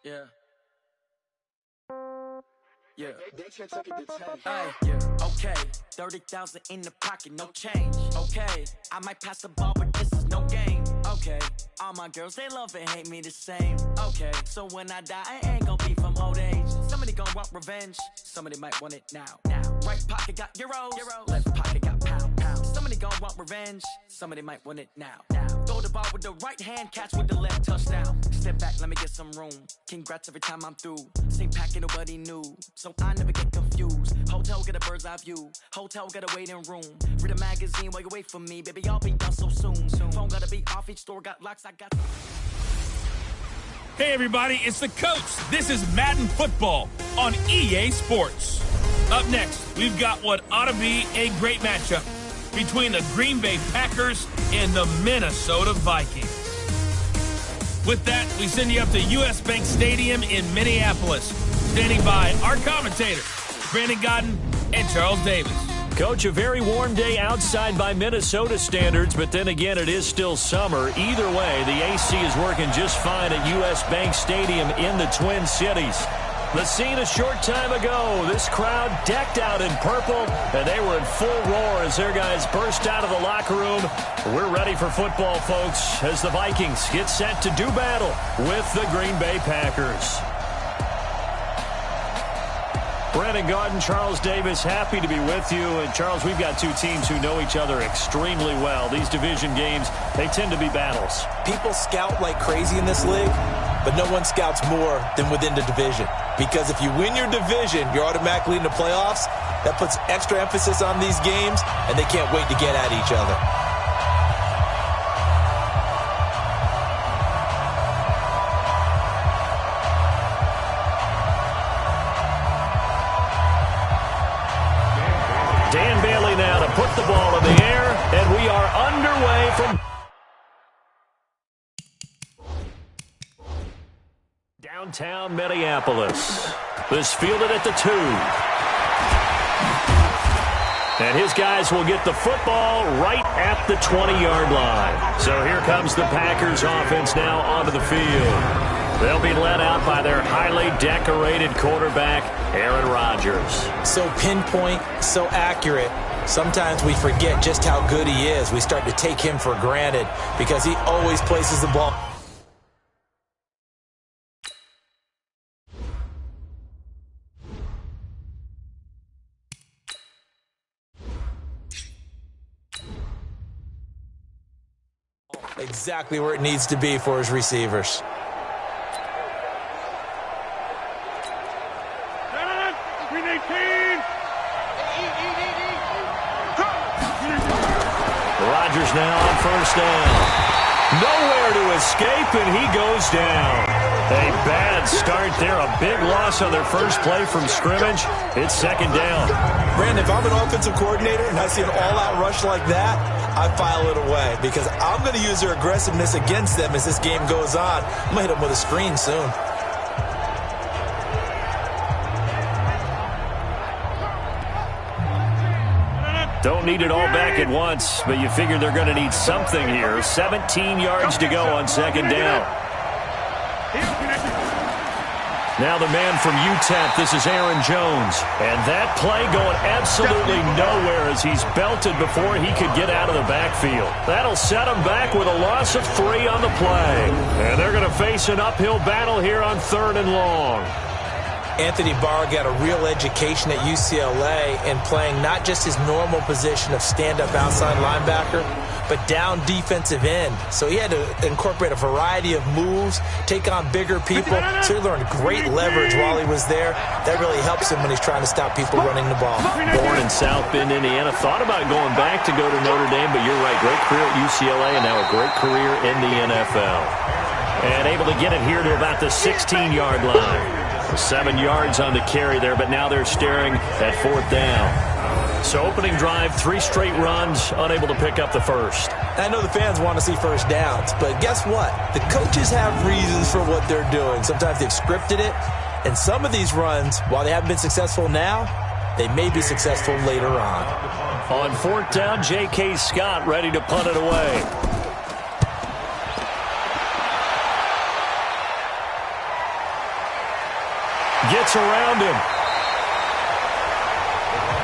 Yeah. Yeah. Yeah. Okay. 30,000 in the pocket, no change. Okay. I might pass the ball, but this is no game. Okay. All my girls, they love and hate me the same. Okay. So when I die, I ain't gonna be from old age. Somebody gonna want revenge. Somebody might want it now. Right pocket got euros. Left pocket got pounds. Somebody gonna want revenge. Somebody might want it now. Throw the ball with the right hand, catch with the left, touchdown. Step back, let me get some room. Congrats every time I'm through. Same packet, nobody knew. So I never get confused. Hotel get a bird's eye view. Hotel get a waiting room. Read a magazine while you wait for me. Baby, I'll be done so soon. Phone gotta be off, each store got locks, I got... Hey everybody, it's the coach. This is Madden Football on EA Sports. Up next, we've got what ought to be a great matchup between the Green Bay Packers and the Minnesota Vikings. With that, we send you up to US Bank Stadium in Minneapolis. Standing by our commentators, Brandon Godden and Charles Davis. Coach, a very warm day outside by Minnesota standards, but then again, it is still summer. Either way, the AC is working just fine at US Bank Stadium in the Twin Cities. The scene a short time ago, this crowd decked out in purple, and they were in full roar as their guys burst out of the locker room. We're ready for football, folks, as the Vikings get set to do battle with the Green Bay Packers. Brandon Godden, Charles Davis, happy to be with you. And Charles, we've got two teams who know each other extremely well. These division games, they tend to be battles. People scout like crazy in this league, but no one scouts more than within the division. Because if you win your division, you're automatically in the playoffs. That puts extra emphasis on these games, and they can't wait to get at each other. Dan Bailey now to put the ball in the air, and we are underway from downtown Minneapolis. This fielded at the 2. And his guys will get the football right at the 20-yard line. So here comes the Packers offense now onto the field. They'll be led out by their highly decorated quarterback, Aaron Rodgers. So pinpoint, so accurate. Sometimes we forget just how good he is. We start to take him for granted because he always places the ball. Exactly where it needs to be for his receivers. Rodgers now on first down. Nowhere to escape, and he goes down. A bad start there. A big loss on their first play from scrimmage. It's second down. Brandon, if I'm an offensive coordinator and I see an all-out rush like that, I file it away because I'm going to use their aggressiveness against them as this game goes on. I'm going to hit them with a screen soon. Don't need it all back at once, but you figure they're going to need something here. 17 yards to go on second down. Now the man from UTEP, this is Aaron Jones. And that play going absolutely nowhere as he's belted before he could get out of the backfield. That'll set him back with a loss of 3 on the play. And they're going to face an uphill battle here on 3rd and long. Anthony Barr got a real education at UCLA in playing not just his normal position of stand-up outside linebacker, but down defensive end. So he had to incorporate a variety of moves, take on bigger people. So he learned great leverage while he was there. That really helps him when he's trying to stop people running the ball. Born in South Bend, Indiana. Thought about going back to go to Notre Dame, but you're right. Great career at UCLA and now a great career in the NFL. And able to get it here to about the 16-yard line. 7 yards on the carry there, but now they're staring at 4th down. So opening drive, 3 straight runs, unable to pick up the first. I know the fans want to see first downs, but guess what? The coaches have reasons for what they're doing. Sometimes they've scripted it, and some of these runs, while they haven't been successful now, they may be successful later on. On 4th down, J.K. Scott ready to punt it away. Gets around him.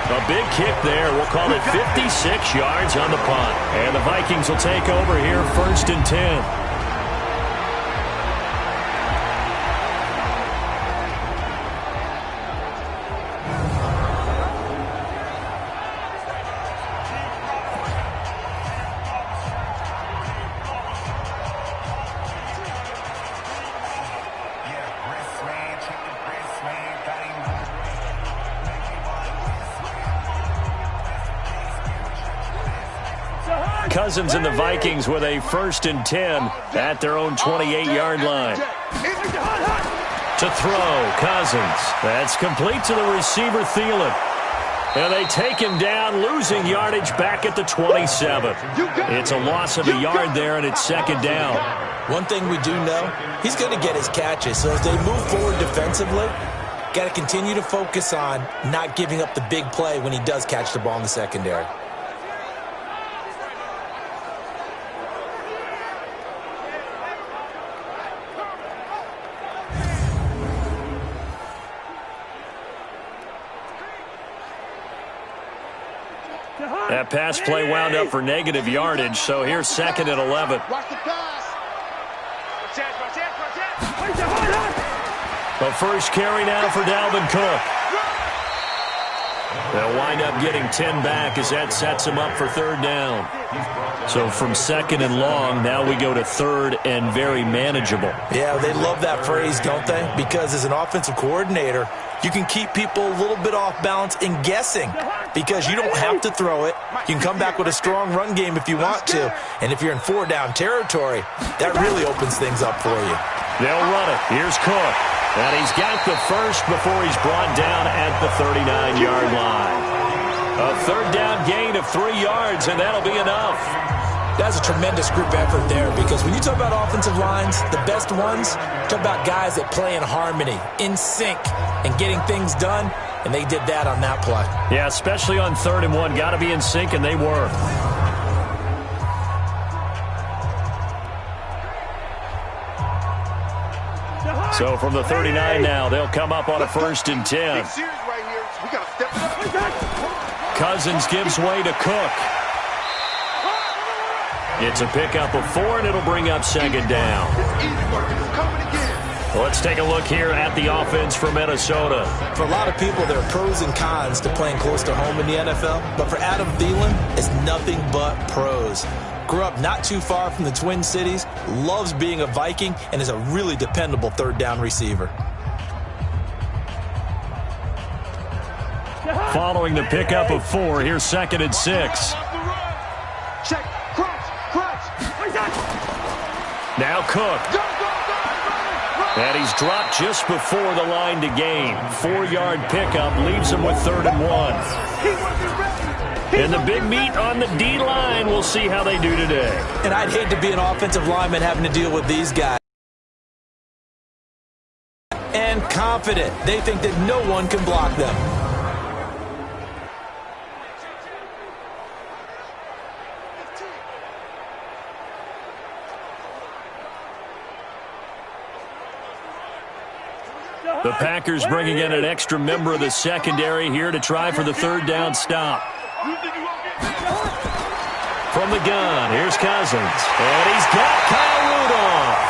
A big kick there. We'll call it 56 yards on the punt. And the Vikings will take over here, 1st and 10. Cousins and the Vikings with a 1st and 10 at their own 28-yard line. To throw, Cousins. That's complete to the receiver, Thielen. And they take him down, losing yardage back at the 27. It's a loss of a yard there, and it's 2nd down. One thing we do know, he's going to get his catches. So as they move forward defensively, got to continue to focus on not giving up the big play when he does catch the ball in the secondary. That pass play wound up for negative yardage, so here's 2nd and 11. The first carry now for Dalvin Cook. They'll wind up getting 10 back as that sets him up for 3rd down. So from 2nd and long, now we go to 3rd and very manageable. Yeah, they love that phrase, don't they? Because as an offensive coordinator, you can keep people a little bit off balance and guessing because you don't have to throw it. You can come back with a strong run game if you want to. And if you're in 4-down territory, that really opens things up for you. They'll run it. Here's Cook. And he's got the first before he's brought down at the 39-yard line. A 3rd down gain of 3 yards, and that'll be enough. That's a tremendous group effort there because when you talk about offensive lines, the best ones, talk about guys that play in harmony, in sync, and getting things done, and they did that on that play. Yeah, especially on 3rd and 1. Got to be in sync, and they were. So from the 39 now, they'll come up on a 1st and 10. Cousins gives way to Cook. It's a pickup of 4, and it'll bring up 2nd down. Let's take a look here at the offense for Minnesota. For a lot of people, there are pros and cons to playing close to home in the NFL. But for Adam Thielen, it's nothing but pros. Grew up not too far from the Twin Cities, loves being a Viking, and is a really dependable 3rd down receiver. Following the pickup of 4, here's 2nd and 6. Now Cook. And he's dropped just before the line to gain. 4-yard pickup leaves him with 3rd and 1. And the big meat on the D-line. We'll see how they do today. And I'd hate to be an offensive lineman having to deal with these guys. And confident. They think that no one can block them. The Packers bringing in an extra member of the secondary here to try for the 3rd down stop. From the gun, here's Cousins. And he's got Kyle Rudolph.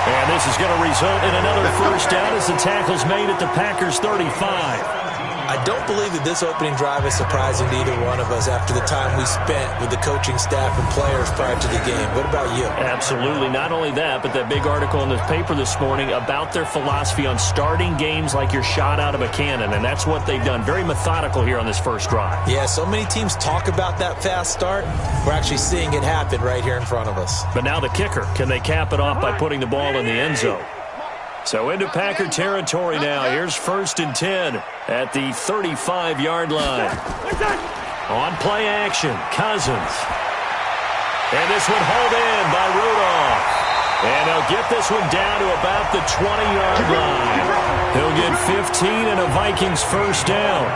And this is going to result in another 1st down as the tackle's made at the Packers' 35. I don't believe that this opening drive is surprising to either one of us after the time we spent with the coaching staff and players prior to the game. What about you? Absolutely. Not only that, but that big article in the paper this morning about their philosophy on starting games like you're shot out of a cannon, and that's what they've done. Very methodical here on this first drive. Yeah, so many teams talk about that fast start. We're actually seeing it happen right here in front of us. But now the kicker. Can they cap it off by putting the ball in the end zone? So into Packer territory now. Here's 1st and 10 at the 35-yard line. On play action, Cousins. And this one hauled in by Rudolph. And they'll get this one down to about the 20-yard line. He'll get 15 and a Vikings 1st down.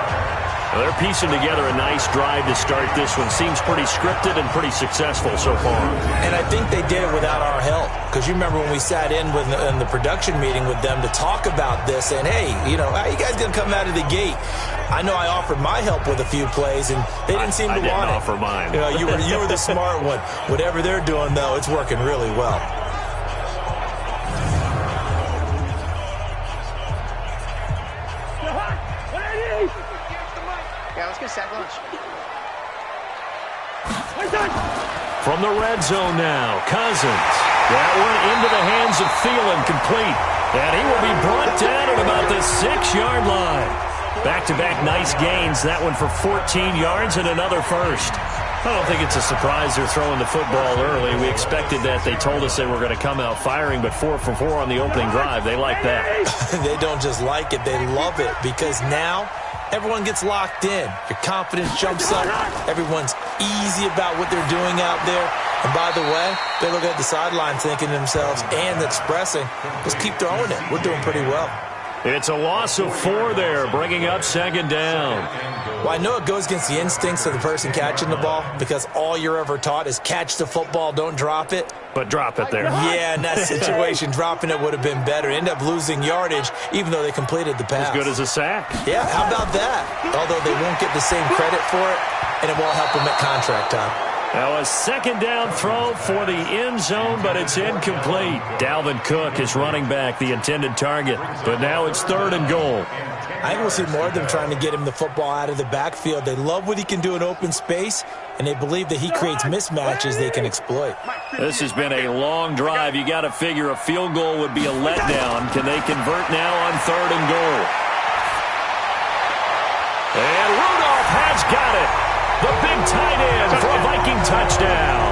Well, they're piecing together a nice drive to start this one. Seems pretty scripted and pretty successful so far. And I think they did it without our help. Because you remember when we sat in the production meeting with them to talk about this, and hey, you know, how you guys going to come out of the gate? I know I offered my help with a few plays, and they didn't seem to want it. I didn't offer mine. You know, you were the smart one. Whatever they're doing, though, it's working really well. From the red zone now, Cousins. That one into the hands of Thielen, complete. And he will be brought down at about the 6-yard line. Back-to-back nice gains. That one for 14 yards and another first. I don't think it's a surprise they're throwing the football early. We expected that. They told us they were going to come out firing, but 4 for 4 on the opening drive. They like that. They don't just like it. They love it because now everyone gets locked in. Your confidence jumps up. Everyone's easy about what they're doing out there. And by the way, they look at the sideline thinking to themselves and expressing, just keep throwing it. We're doing pretty well. It's a loss of 4 there, bringing up second down. Well, I know it goes against the instincts of the person catching the ball because all you're ever taught is catch the football, don't drop it. But drop it there. Yeah, in that situation, dropping it would have been better. End up losing yardage, even though they completed the pass. As good as a sack. Yeah, how about that? Although they won't get the same credit for it, and it won't help them at contract time. Now a second down throw for the end zone, but it's incomplete. Dalvin Cook is running back, the intended target. But now it's 3rd and goal. I think we'll see more of them trying to get him the football out of the backfield. They love what he can do in open space, and they believe that he creates mismatches they can exploit. This has been a long drive. You got to figure a field goal would be a letdown. Can they convert now on 3rd and goal? And Rudolph has got it. The big tight end for a Viking touchdown.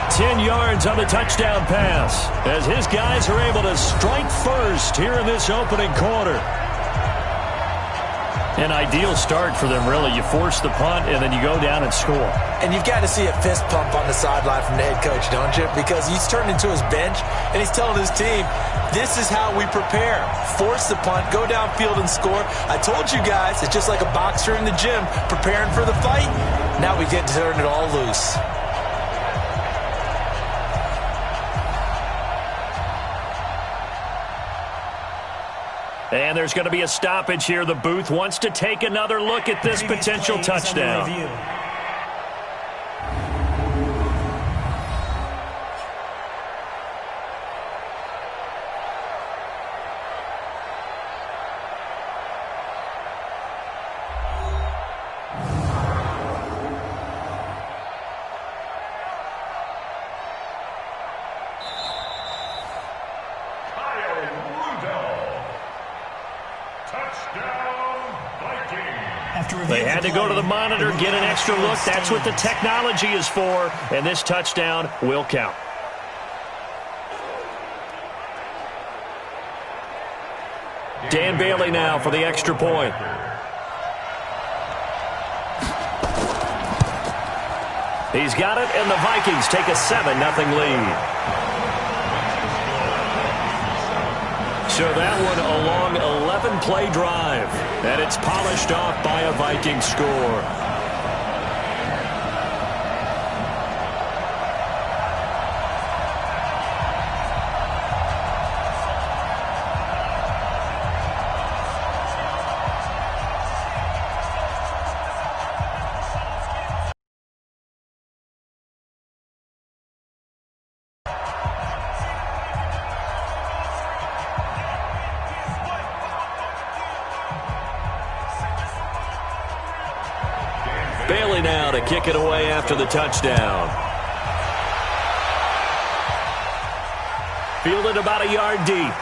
10 yards on the touchdown pass as his guys are able to strike first here in this opening quarter. An ideal start for them, really. You force the punt, and then you go down and score. And you've got to see a fist pump on the sideline from the head coach, don't you? Because he's turned into his bench, and he's telling his team, this is how we prepare. Force the punt, go downfield and score. I told you guys, it's just like a boxer in the gym preparing for the fight. Now we get to turn it all loose. And there's going to be a stoppage here. The booth wants to take another look at this potential touchdown. They had to go to the monitor, get an extra look. That's what the technology is for, and this touchdown will count. Dan Bailey now for the extra point. He's got it, and the Vikings take a 7-0 lead. So that one a long 11-play drive, and it's polished off by a Viking score. Bailey now to kick it away after the touchdown. Fielded about a yard deep.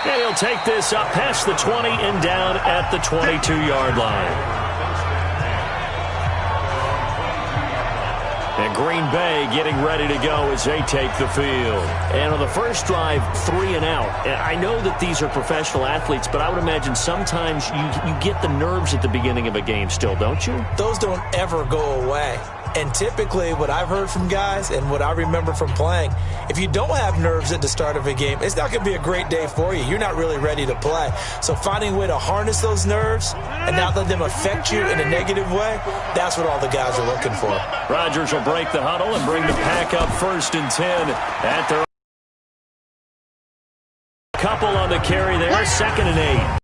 And he'll take this up past the 20 and down at the 22-yard line. And And Green Bay getting ready to go as they take the field. And on the first drive, 3 and out. And I know that these are professional athletes, but I would imagine sometimes you get the nerves at the beginning of a game still, don't you? Those don't ever go away. And typically what I've heard from guys and what I remember from playing, if you don't have nerves at the start of a game, it's not going to be a great day for you. You're not really ready to play. So finding a way to harness those nerves and not let them affect you in a negative way, that's what all the guys are looking for. Rodgers will break the huddle and bring the pack up 1st and 10 at their couple on the carry there, 2nd and 8.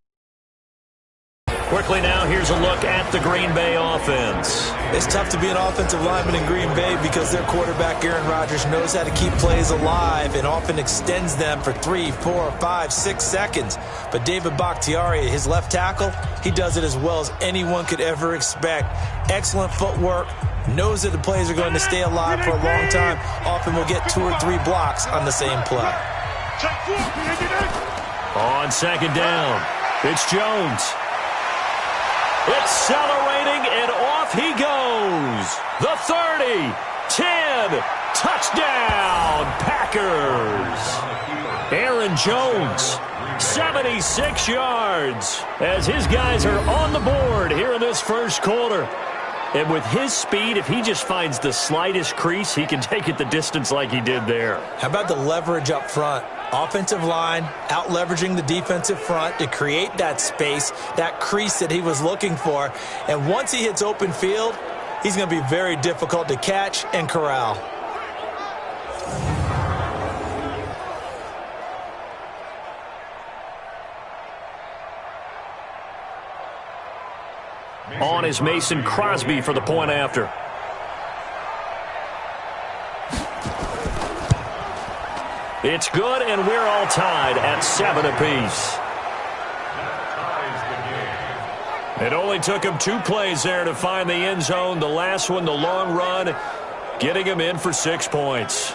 Quickly now, here's a look at the Green Bay offense. It's tough to be an offensive lineman in Green Bay because their quarterback, Aaron Rodgers, knows how to keep plays alive and often extends them for 3, 4, 5, 6 seconds. But David Bakhtiari, his left tackle, he does it as well as anyone could ever expect. Excellent footwork, knows that the plays are going to stay alive for a long time. Often will get 2 or 3 blocks on the same play. On 2nd down, it's Jones. Accelerating, and off he goes. The 30, 10, touchdown, Packers. Aaron Jones, 76 yards, as his guys are on the board here in this first quarter. And with his speed, if he just finds the slightest crease, he can take it the distance like he did there. How about the leverage up front? Offensive line out-leveraging the defensive front to create that space, that crease that he was looking for. And once he hits open field, he's going to be very difficult to catch and corral. On is Mason Crosby for the point after. It's good, and we're all tied at 7 apiece. It only took him 2 plays there to find the end zone. The last one, the long run, getting him in for 6 points.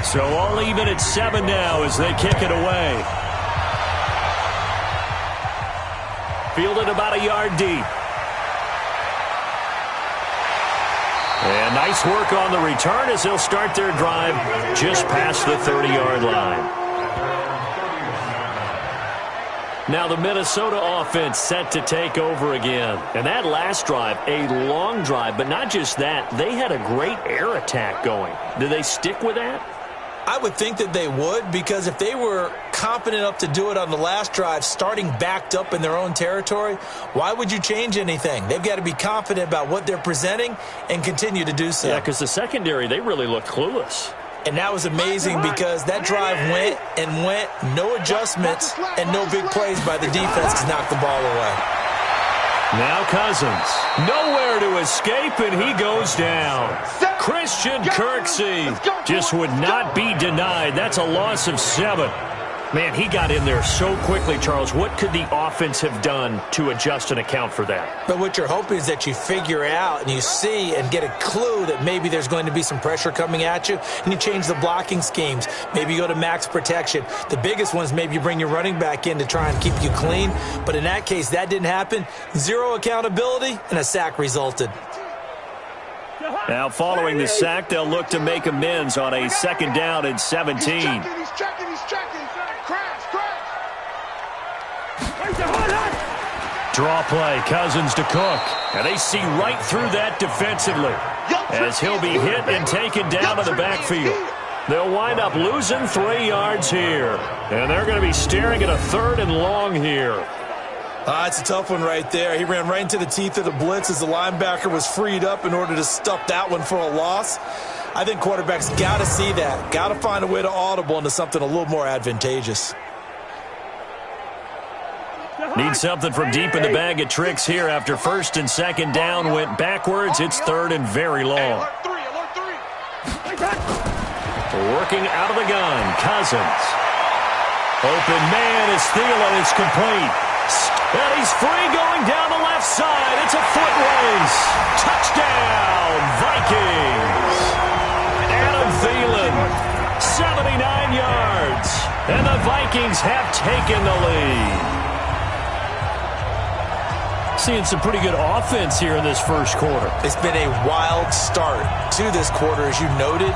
So all even at 7 now as they kick it away. Fielded about a yard deep. And nice work on the return as they'll start their drive just past the 30-yard line. Now the Minnesota offense set to take over again. And that last drive, a long drive, but not just that. They had a great air attack going. Do they stick with that? I would think that they would, because if they were confident enough to do it on the last drive, starting backed up in their own territory, why would you change anything? They've got to be confident about what they're presenting and continue to do so. Yeah, because the secondary, they really look clueless. And that was amazing because that drive went and went, no adjustments and no big plays by the defense to knock the ball away. Now Cousins, nowhere to escape, and he goes down. Christian Kirksey just would not be denied. That's a loss of 7. Man, he got in there so quickly, Charles. What could the offense have done to adjust and account for that? But what you're hoping is that you figure out and you see and get a clue that maybe there's going to be some pressure coming at you, and you change the blocking schemes. Maybe you go to max protection. The biggest one is maybe you bring your running back in to try and keep you clean. But in that case, that didn't happen. 0 accountability, and a sack resulted. Now, following the sack, they'll look to make amends on a 2nd down and 17. He's checking. Crash. Draw play, Cousins to Cook. And they see right through that defensively as he'll be hit and taken down to the backfield. They'll wind up losing 3 yards here. And they're going to be staring at a 3rd and long here. It's a tough one right there. He ran right into the teeth of the blitz as the linebacker was freed up in order to stuff that one for a loss. I think quarterbacks got to see that. Got to find a way to audible into something a little more advantageous. Need something from deep in the bag of tricks here after first and second down went backwards. It's third and very long. Working out of the gun, Cousins. Open man is Thielen. It's complete. And he's free going down the left side. It's a foot race. Touchdown, Vikings. Adam Thielen, 79 yards. And the Vikings have taken the lead. Seeing some pretty good offense here in this first quarter. It's been a wild start to this quarter, as you noted.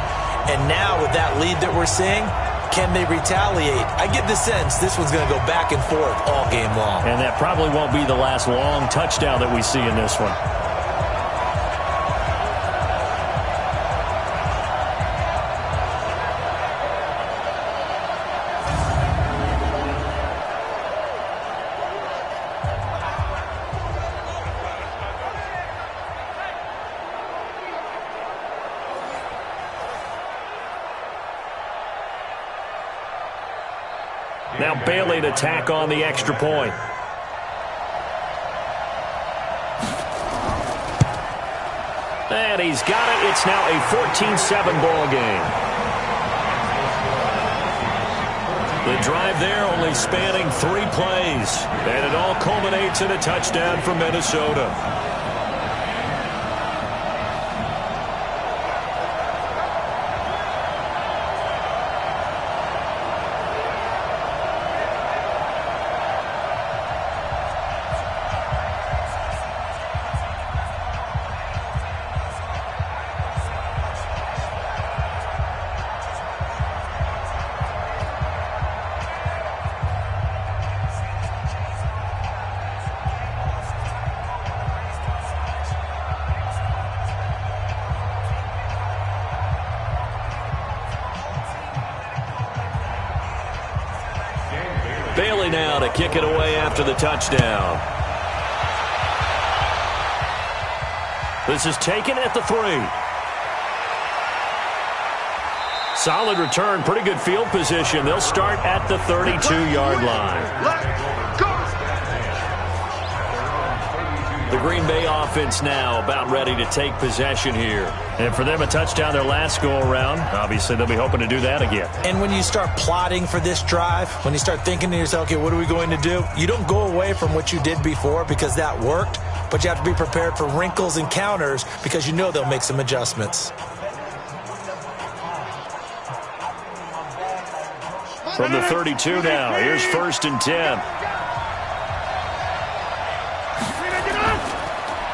And now with that lead that we're seeing, can they retaliate? I get the sense this one's going to go back and forth all game long. And that probably won't be the last long touchdown that we see in this one. Now Bailey to tack on the extra point. And he's got it. It's now a 14-7 ball game. The drive there only spanning 3 plays. And it all culminates in a touchdown for Minnesota. Bailey now to kick it away after the touchdown. This is taken at the 3. Solid return, pretty good field position. They'll start at the 32-yard line. The Green Bay offense now about ready to take possession here. And for them, a touchdown their last go-around. Obviously, they'll be hoping to do that again. And when you start plotting for this drive, when you start thinking to yourself, okay, what are we going to do? You don't go away from what you did before because that worked, but you have to be prepared for wrinkles and counters because you know they'll make some adjustments. From the 32 now, here's 1st and 10.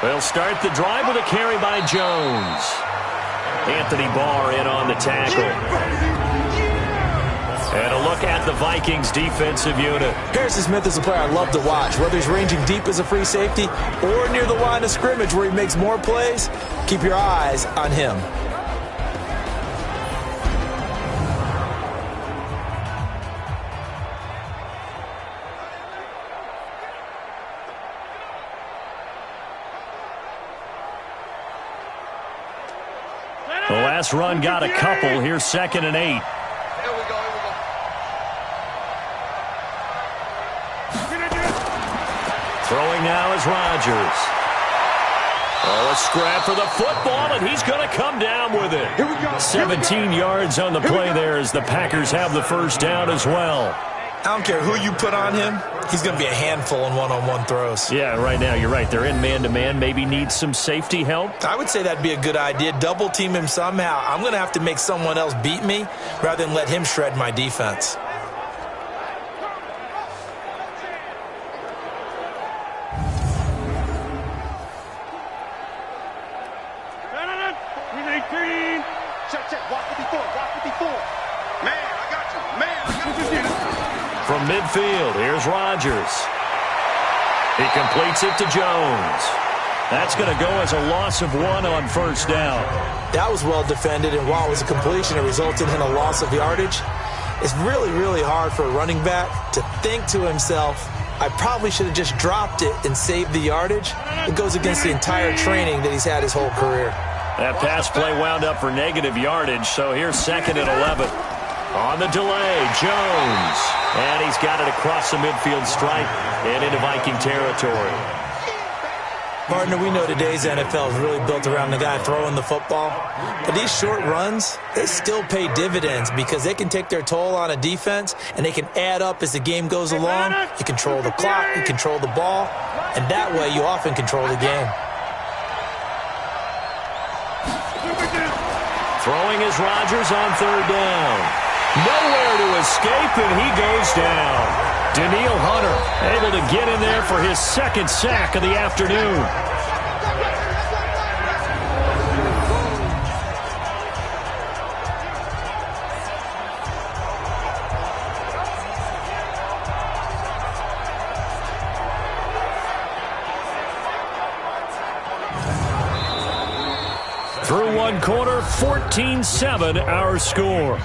They'll start the drive with a carry by Jones. Anthony Barr in on the tackle. And a look at the Vikings defensive unit. Harrison Smith is a player I love to watch. Whether he's ranging deep as a free safety or near the line of scrimmage where he makes more plays, keep your eyes on him. The last run got a couple. Here's 2nd and 8. Here we go. Throwing now is Rodgers. Oh, a scrap for the football, and he's going to come down with it. Here we go. 17 yards on the play there as the Packers have the first down as well. I don't care who you put on him. He's going to be a handful in one-on-one throws. Yeah, right now, you're right. They're in man-to-man. Maybe needs some safety help. I would say that'd be a good idea. Double team him somehow. I'm going to have to make someone else beat me rather than let him shred my defense. From midfield, here's Rodgers. He completes it to Jones. That's going to go as a loss of 1 on 1st down. That was well defended, and while it was a completion, it resulted in a loss of yardage. It's really, really hard for a running back to think to himself, I probably should have just dropped it and saved the yardage. It goes against the entire training that he's had his whole career. That pass play wound up for negative yardage, so here's 2nd and 11. On the delay, Jones. And he's got it across the midfield stripe and into Viking territory. Partner, we know today's NFL is really built around the guy throwing the football. But these short runs, they still pay dividends because they can take their toll on a defense, and they can add up as the game goes along. You control the clock, you control the ball, and that way you often control the game. Throwing is Rodgers on third down. Nowhere to escape, and he goes down. Daniil Hunter able to get in there for his second sack of the afternoon. Through one quarter, 14-7 our score.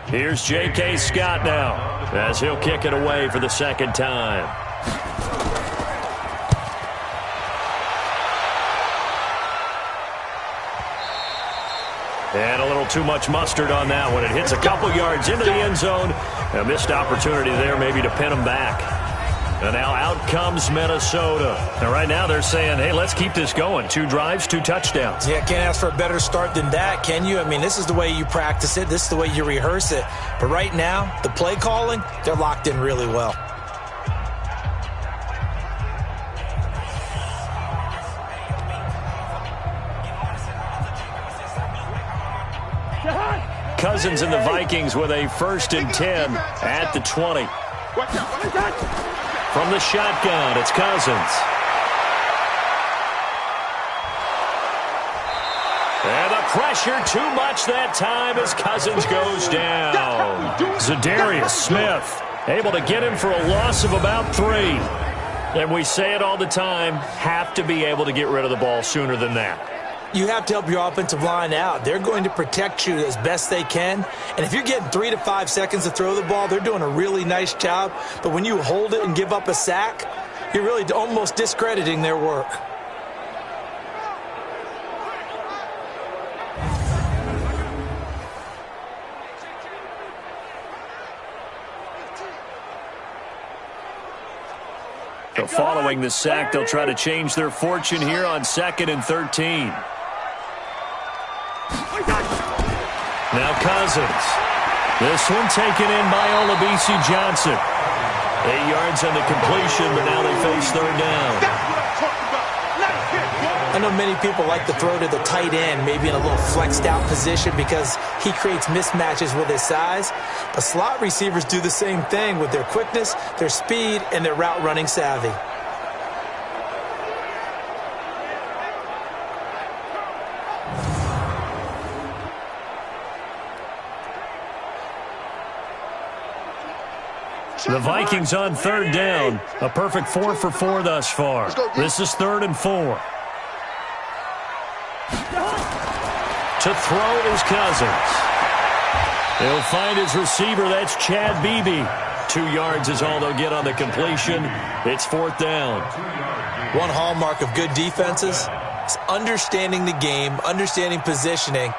Here's J.K. Scott now, as he'll kick it away for the second time. And a little too much mustard on that one. It hits a couple yards into the end zone. A missed opportunity there maybe to pin him back. And now out comes Minnesota. And right now they're saying, hey, let's keep this going. 2 drives, 2 touchdowns. Yeah, can't ask for a better start than that, can you? I mean, this is the way you practice it. This is the way you rehearse it. But right now, the play calling, they're locked in really well. Cousins and the Vikings with a 1st and 10 at the 20. From the shotgun, it's Cousins. And the pressure too much that time as Cousins goes down. Zadarius Smith able to get him for a loss of about 3. And we say it all the time, have to be able to get rid of the ball sooner than that. You have to help your offensive line out. They're going to protect you as best they can. And if you're getting 3 to 5 seconds to throw the ball, they're doing a really nice job. But when you hold it and give up a sack, you're really almost discrediting their work. So following the sack, they'll try to change their fortune here on 2nd and 13. Now Cousins. This one taken in by Olabisi Johnson. 8 yards on the completion, but now they face 3rd down. I know many people like to throw to the tight end, maybe in a little flexed out position because he creates mismatches with his size. But slot receivers do the same thing with their quickness, their speed, and their route running savvy. The Vikings on 3rd down. A perfect 4 for 4 thus far. This is 3rd and 4. To throw is Cousins. He'll find his receiver. That's Chad Beebe. 2 yards is all they'll get on the completion. It's 4th down. One hallmark of good defenses is understanding the game, understanding positioning,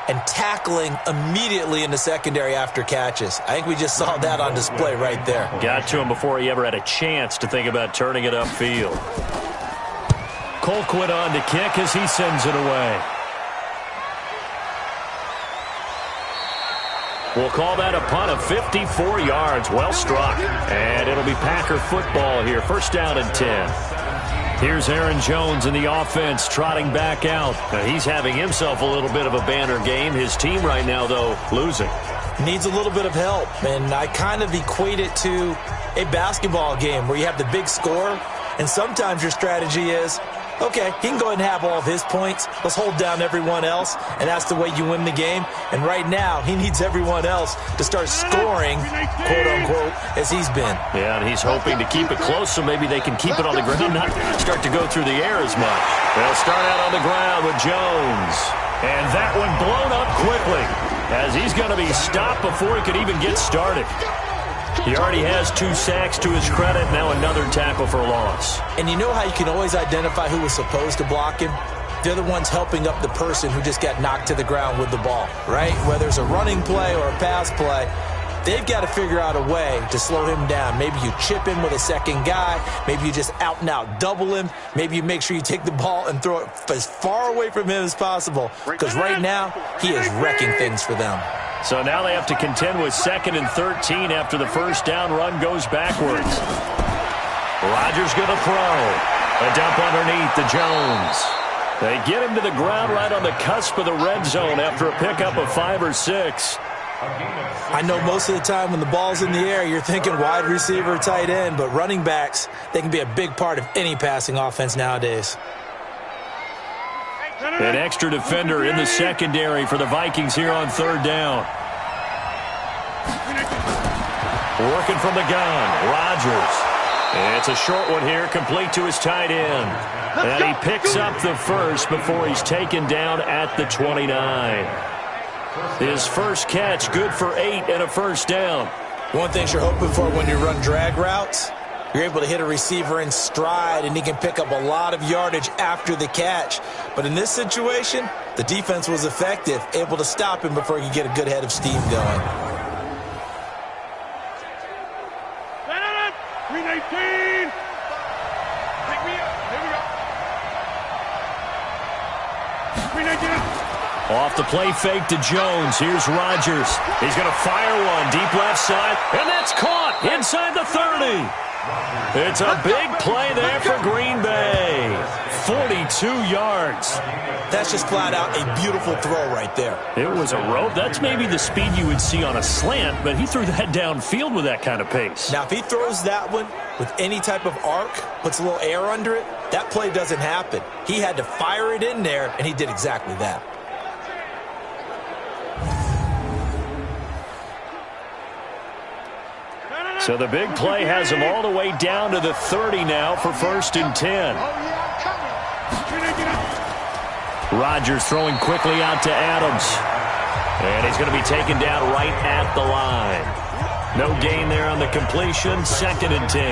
and tackling immediately in the secondary after catches. I think we just saw that on display right there. Got to him before he ever had a chance to think about turning it upfield. Colquitt on to kick as he sends it away. We'll call that a punt of 54 yards. Well struck. And it'll be Packer football here. 1st down and 10. Here's Aaron Jones in the offense trotting back out. Now he's having himself a little bit of a banner game. His team right now, though, losing. Needs a little bit of help. And I kind of equate it to a basketball game where you have the big score. And sometimes your strategy is, okay, he can go ahead and have all of his points. Let's hold down everyone else, and that's the way you win the game. And right now, he needs everyone else to start scoring, quote-unquote, as he's been. Yeah, and he's hoping to keep it close so maybe they can keep it on the ground, not start to go through the air as much. They'll start out on the ground with Jones. And that one blown up quickly, as he's going to be stopped before he could even get started. He already has 2 sacks to his credit, now another tackle for loss. And you know how you can always identify who was supposed to block him? They're the ones helping up the person who just got knocked to the ground with the ball, right? Whether it's a running play or a pass play, they've got to figure out a way to slow him down. Maybe you chip him with a second guy. Maybe you just out-and-out double him. Maybe you make sure you take the ball and throw it as far away from him as possible, because right now he is wrecking things for them. So now they have to contend with 2nd and 13 after the first down run goes backwards. Rodgers going to throw. A dump underneath to Jones. They get him to the ground right on the cusp of the red zone after a pickup of 5 or 6. I know most of the time when the ball's in the air, you're thinking wide receiver, tight end, but running backs, they can be a big part of any passing offense nowadays. An extra defender in the secondary for the Vikings here on 3rd down. Working from the gun, Rodgers. It's a short one here, complete to his tight end. And he picks up the first before he's taken down at the 29. His first catch, good for 8 and a first down. One thing you're hoping for when you run drag routes, you're able to hit a receiver in stride, and he can pick up a lot of yardage after the catch. But in this situation, the defense was effective, able to stop him before he could get a good head of steam going. 319. Pick me up. Here we go. 319. Off the play fake to Jones. Here's Rodgers. He's going to fire one deep left side, and that's caught inside the 30. It's a big play there for Green Bay. 42 yards. That's just flat out a beautiful throw right there. It was a rope. That's maybe the speed you would see on a slant, but he threw that downfield with that kind of pace. Now, if he throws that one with any type of arc, puts a little air under it, that play doesn't happen. He had to fire it in there, and he did exactly that. So the big play has him all the way down to the 30 now for 1st and 10. Rodgers throwing quickly out to Adams. And he's going to be taken down right at the line. No gain there on the completion, 2nd and 10.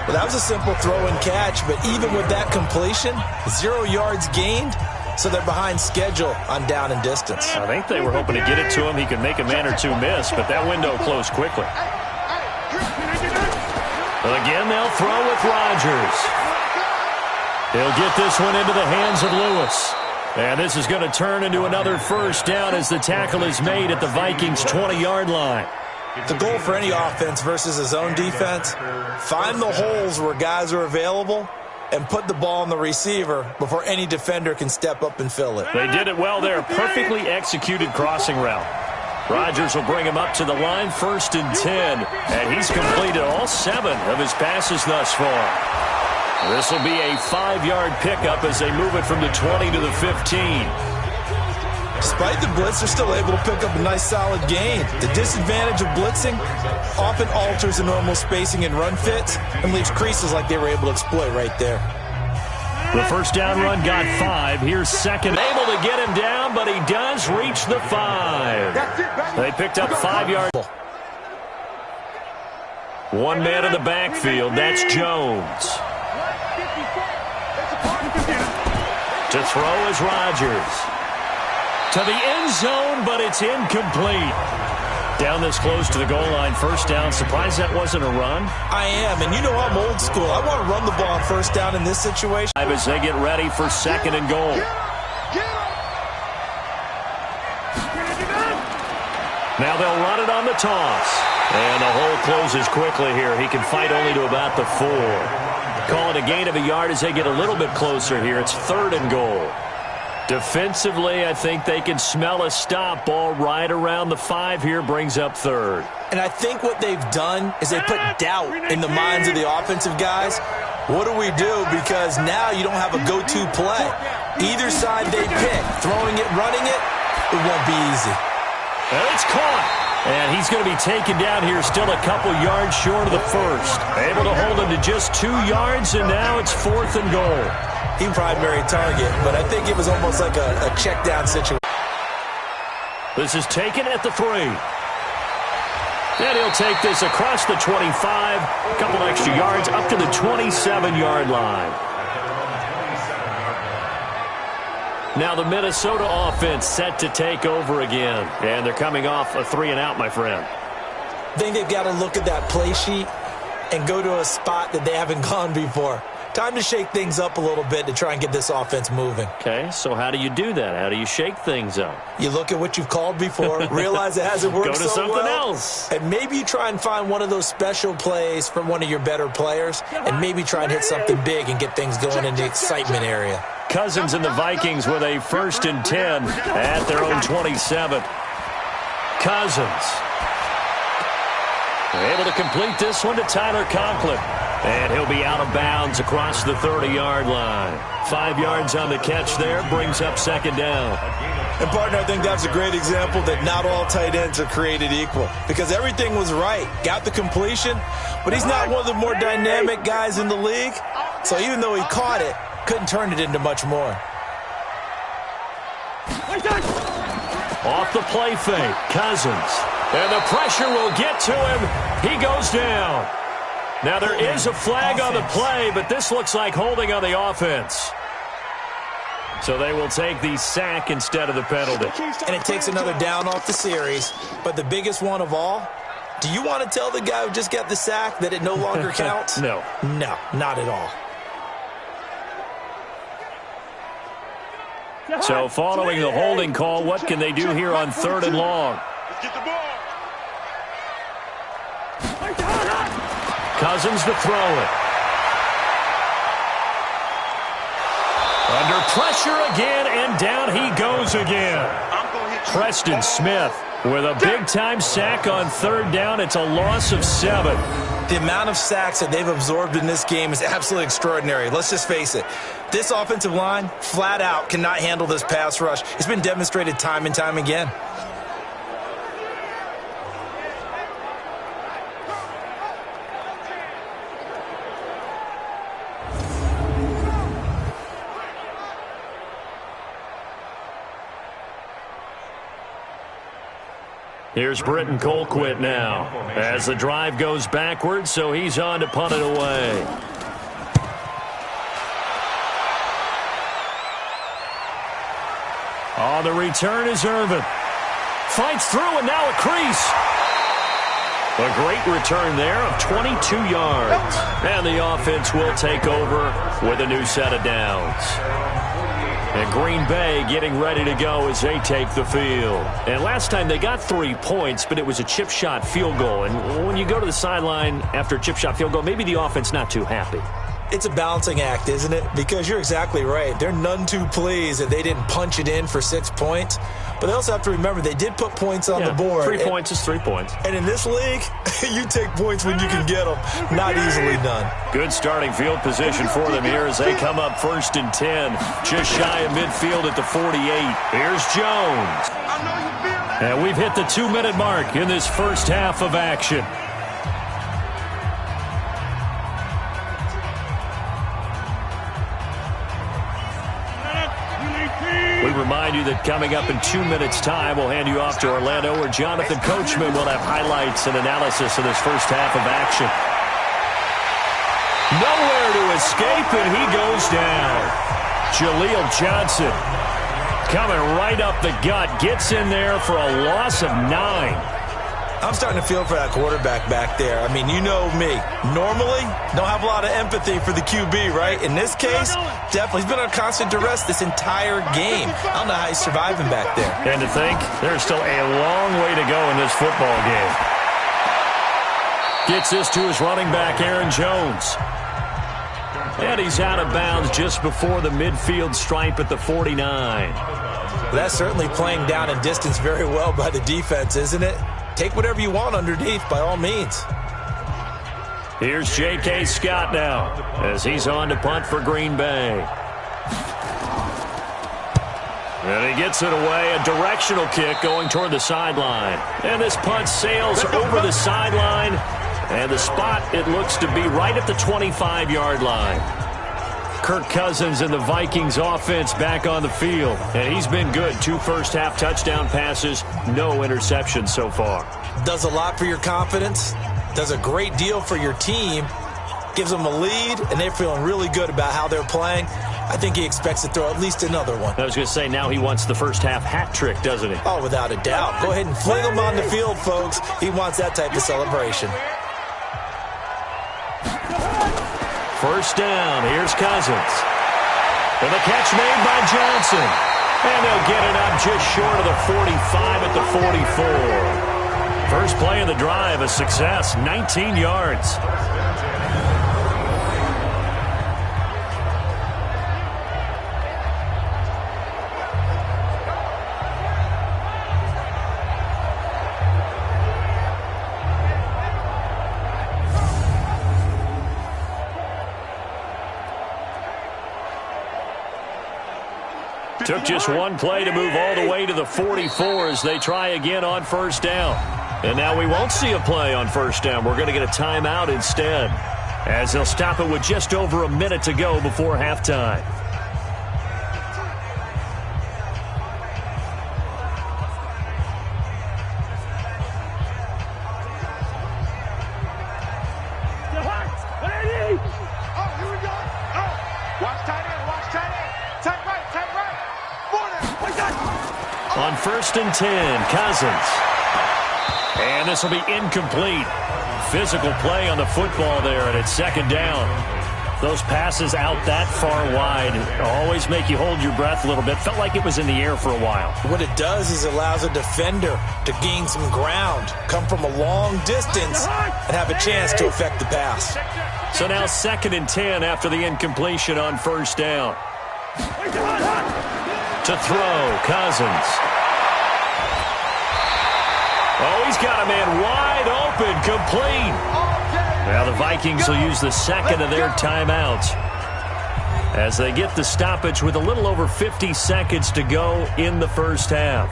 Well, that was a simple throw and catch, but even with that completion, 0 yards gained, so they're behind schedule on down and distance. I think they were hoping to get it to him. He could make a man or two miss, but that window closed quickly. Again, they'll throw with Rodgers. He'll get this one into the hands of Lewis. And this is going to turn into another first down as the tackle is made at the Vikings' 20-yard line. The goal for any offense versus a zone defense, find the holes where guys are available and put the ball on the receiver before any defender can step up and fill it. They did it well there. Perfectly executed crossing route. Rodgers will bring him up to the line, 1st and 10. And he's completed all 7 of his passes thus far. This will be a 5-yard pickup as they move it from the 20 to the 15. Despite the blitz, they're still able to pick up a nice solid gain. The disadvantage of blitzing often alters the normal spacing and run fits and leaves creases like they were able to exploit right there. The first down run got 5. Here's 2nd. Able to get him down, but he does reach the 5. They picked up 5 yards. One man in the backfield. That's Jones. To throw is Rodgers. To the end zone, but it's incomplete. Down this close to the goal line, first down. Surprised that wasn't a run? I am, and you know I'm old school. I want to run the ball on first down in this situation. As they get ready for 2nd and goal. Now they'll run it on the toss. And the hole closes quickly here. He can fight only to about the 4. Call it a gain of a yard as they get a little bit closer here. It's 3rd and goal. Defensively, I think they can smell a stop. Ball right around the 5 here, brings up 3rd. And I think what they've done is they put doubt in the minds of the offensive guys. What do we do? Because now you don't have a go-to play. Either side they pick, throwing it, running it, it won't be easy. And it's caught. And he's going to be taken down here still a couple yards short of the first. Able to hold him to just 2 yards, and now it's 4th and goal. He primary target, but I think it was almost like a check down situation. This is taken at the 3. And he'll take this across the 25, a couple extra yards up to the 27-yard line. Now the Minnesota offense set to take over again. And they're coming off a 3-and-out, my friend. I think they've got to look at that play sheet and go to a spot that they haven't gone before. Time to shake things up a little bit to try and get this offense moving. Okay, so how do you do that? How do you shake things up? You look at what you've called before, realize it hasn't worked so well. Go to something else. And maybe you try and find one of those special plays from one of your better players, and maybe try and hit something big and get things going in the excitement area. Cousins and the Vikings with a 1st and 10 at their own 27. Cousins able to complete this one to Tyler Conklin. And he'll be out of bounds across the 30-yard line. 5 yards on the catch there, brings up 2nd down. And, partner, I think that's a great example that not all tight ends are created equal. Because everything was right. Got the completion, but he's not one of the more dynamic guys in the league. So even though he caught it, couldn't turn it into much more. Off the play fake, Cousins. And the pressure will get to him. He goes down. Now there is a flag on the play, but this looks like holding on the offense. So they will take the sack instead of the penalty. And it takes another down off the series. But the biggest one of all, do you want to tell the guy who just got the sack that it no longer counts? No. No, not at all. So following the holding call, what can they do here on 3rd and long? Let's get the ball. Cousins to throw it. Under pressure again, and down he goes again. Preston Smith with a big-time sack on 3rd down. It's a loss of 7. The amount of sacks that they've absorbed in this game is absolutely extraordinary. Let's just face it. This offensive line, flat out, cannot handle this pass rush. It's been demonstrated time and time again. Here's Britton Colquitt now as the drive goes backwards, so he's on to punt it away. On the return is Irvin. Fights through, and now a crease. A great return there of 22 yards. And the offense will take over with a new set of downs. And Green Bay getting ready to go as they take the field. And last time they got 3 points, but it was a chip shot field goal. And when you go to the sideline after a chip shot field goal, maybe the offense not too happy. It's a balancing act, isn't it? Because you're exactly right. They're none too pleased that they didn't punch it in for 6 points. But they also have to remember they did put points on the board. 3 points is 3 points. And in this league, you take points when you can get them. Not easily done. Good starting field position for them here as they come up 1st and 10. Just shy of midfield at the 48. Here's Jones. And we've hit the 2-minute mark in this first half of action. We remind you that coming up in 2 minutes' time, we'll hand you off to Orlando, where Jonathan Coachman will have highlights and analysis of this first half of action. Nowhere to escape, and he goes down. Jaleel Johnson coming right up the gut, gets in there for a loss of 9. I'm starting to feel for that quarterback back there. I mean, you know me. Normally, don't have a lot of empathy for the QB, right? In this case, definitely. He's been on constant duress this entire game. I don't know how he's surviving back there. And to think, there's still a long way to go in this football game. Gets this to his running back, Aaron Jones. And he's out of bounds just before the midfield stripe at the 49. Well, that's certainly playing down in distance very well by the defense, isn't it? Take whatever you want underneath, by all means. Here's J.K. Scott now as he's on to punt for Green Bay. And he gets it away, a directional kick going toward the sideline. And this punt sails over the sideline. And the spot, it looks to be right at the 25-yard line. Kirk Cousins and the Vikings offense back on the field. And he's been good. 2 first-half touchdown passes, no interceptions so far. Does a lot for your confidence. Does a great deal for your team. Gives them a lead, and they're feeling really good about how they're playing. I think he expects to throw at least another one. I was going to say, now he wants the first-half hat trick, doesn't he? Oh, without a doubt. Go ahead and fling him on the field, folks. He wants that type of celebration. First down, here's Cousins. And the catch made by Johnson. And they'll get it up just short of the 45 at the 44. First play of the drive, a success, 19 yards. Took just one play to move all the way to the 44 as they try again on first down. And now we won't see a play on first down. We're going to get a timeout instead, as they'll stop it with just over a minute to go before halftime. On first and 10, Cousins. And this will be incomplete. Physical play on the football there, and it's second down. Those passes out that far wide always make you hold your breath a little bit. Felt like it was in the air for a while. What it does is it allows a defender to gain some ground, come from a long distance, and have a chance to affect the pass. So now second and 10 after the incompletion on first down. To throw, Cousins. Oh, he's got a man wide open, complete. Now the Vikings will use the second of their timeouts as they get the stoppage with a little over 50 seconds to go in the first half.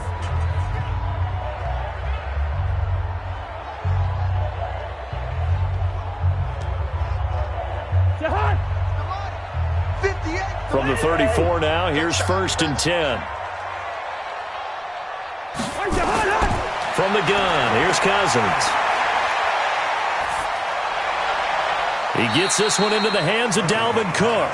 From the 34 now, here's first and 10. From the gun, here's Cousins. He gets this one into the hands of Dalvin Cook.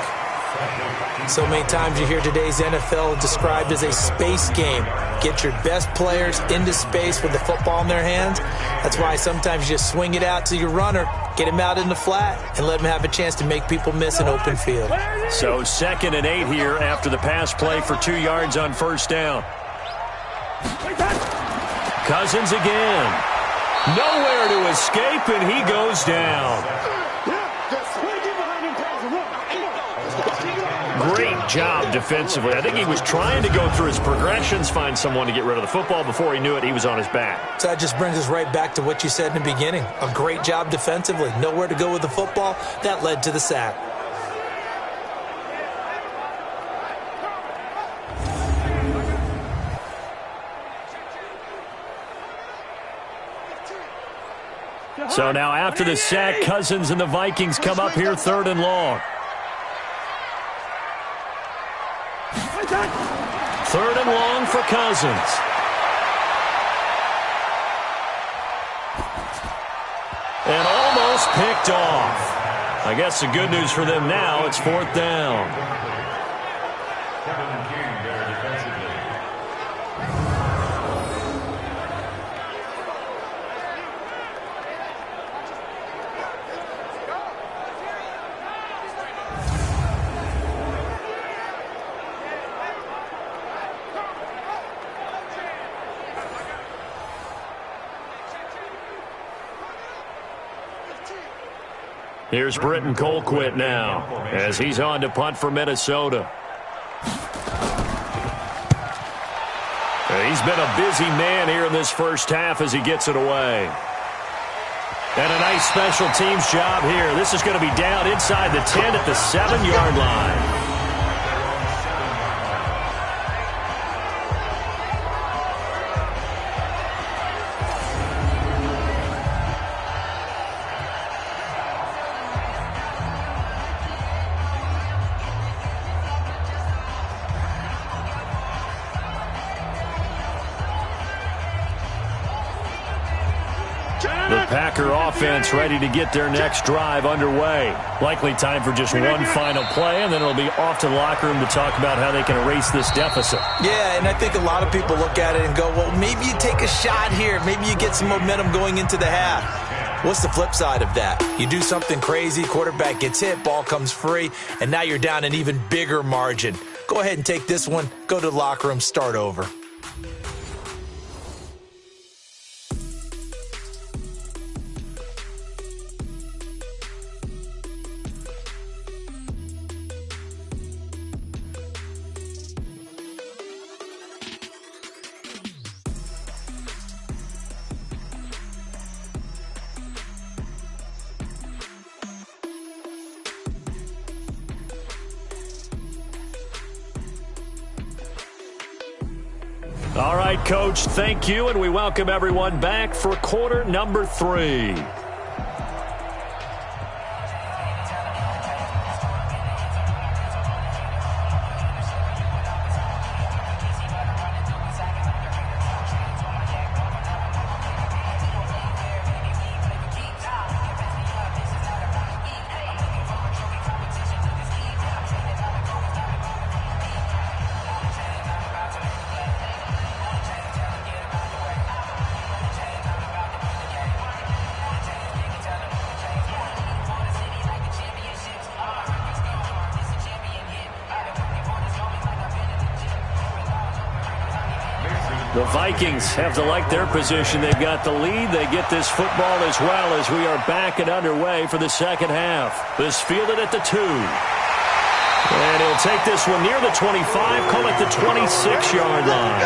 So many times you hear today's NFL described as a space game. Get your best players into space with the football in their hands. That's why sometimes you just swing it out to your runner, get him out in the flat, and let him have a chance to make people miss an open field. So second and 8 here after the pass play for 2 yards on first down. Cousins again. Nowhere to escape, and he goes down. Great job defensively. I think he was trying to go through his progressions, find someone to get rid of the football. Before he knew it, he was on his back. So that just brings us right back to what you said in the beginning. A great job defensively. Nowhere to go with the football. That led to the sack. So now after the sack, Cousins and the Vikings come up here third and long. Third and long for Cousins. And almost picked off. I guess the good news for them now, it's fourth down. Here's Britton Colquitt now as he's on to punt for Minnesota. He's been a busy man here in this first half as he gets it away. And a nice special teams job here. This is going to be down inside the 10 at the 7-yard line. Packer offense ready to get their next drive underway. Likely time for just one final play, and then it'll be off to the locker room to talk about how they can erase this deficit. Yeah, and I think a lot of people look at it and go, well, maybe you take a shot here. Maybe you get some momentum going into the half. What's the flip side of that? You do something crazy, quarterback gets hit, ball comes free, and now you're down an even bigger margin. Go ahead and take this one, go to the locker room, start over. All right, Coach, thank you, and we welcome everyone back for quarter number 3. The Vikings have to like their position. They've got the lead. They get this football as well as we are back and underway for the second half. This fielded at the 2. And he'll take this one near the 25, call it the 26-yard line.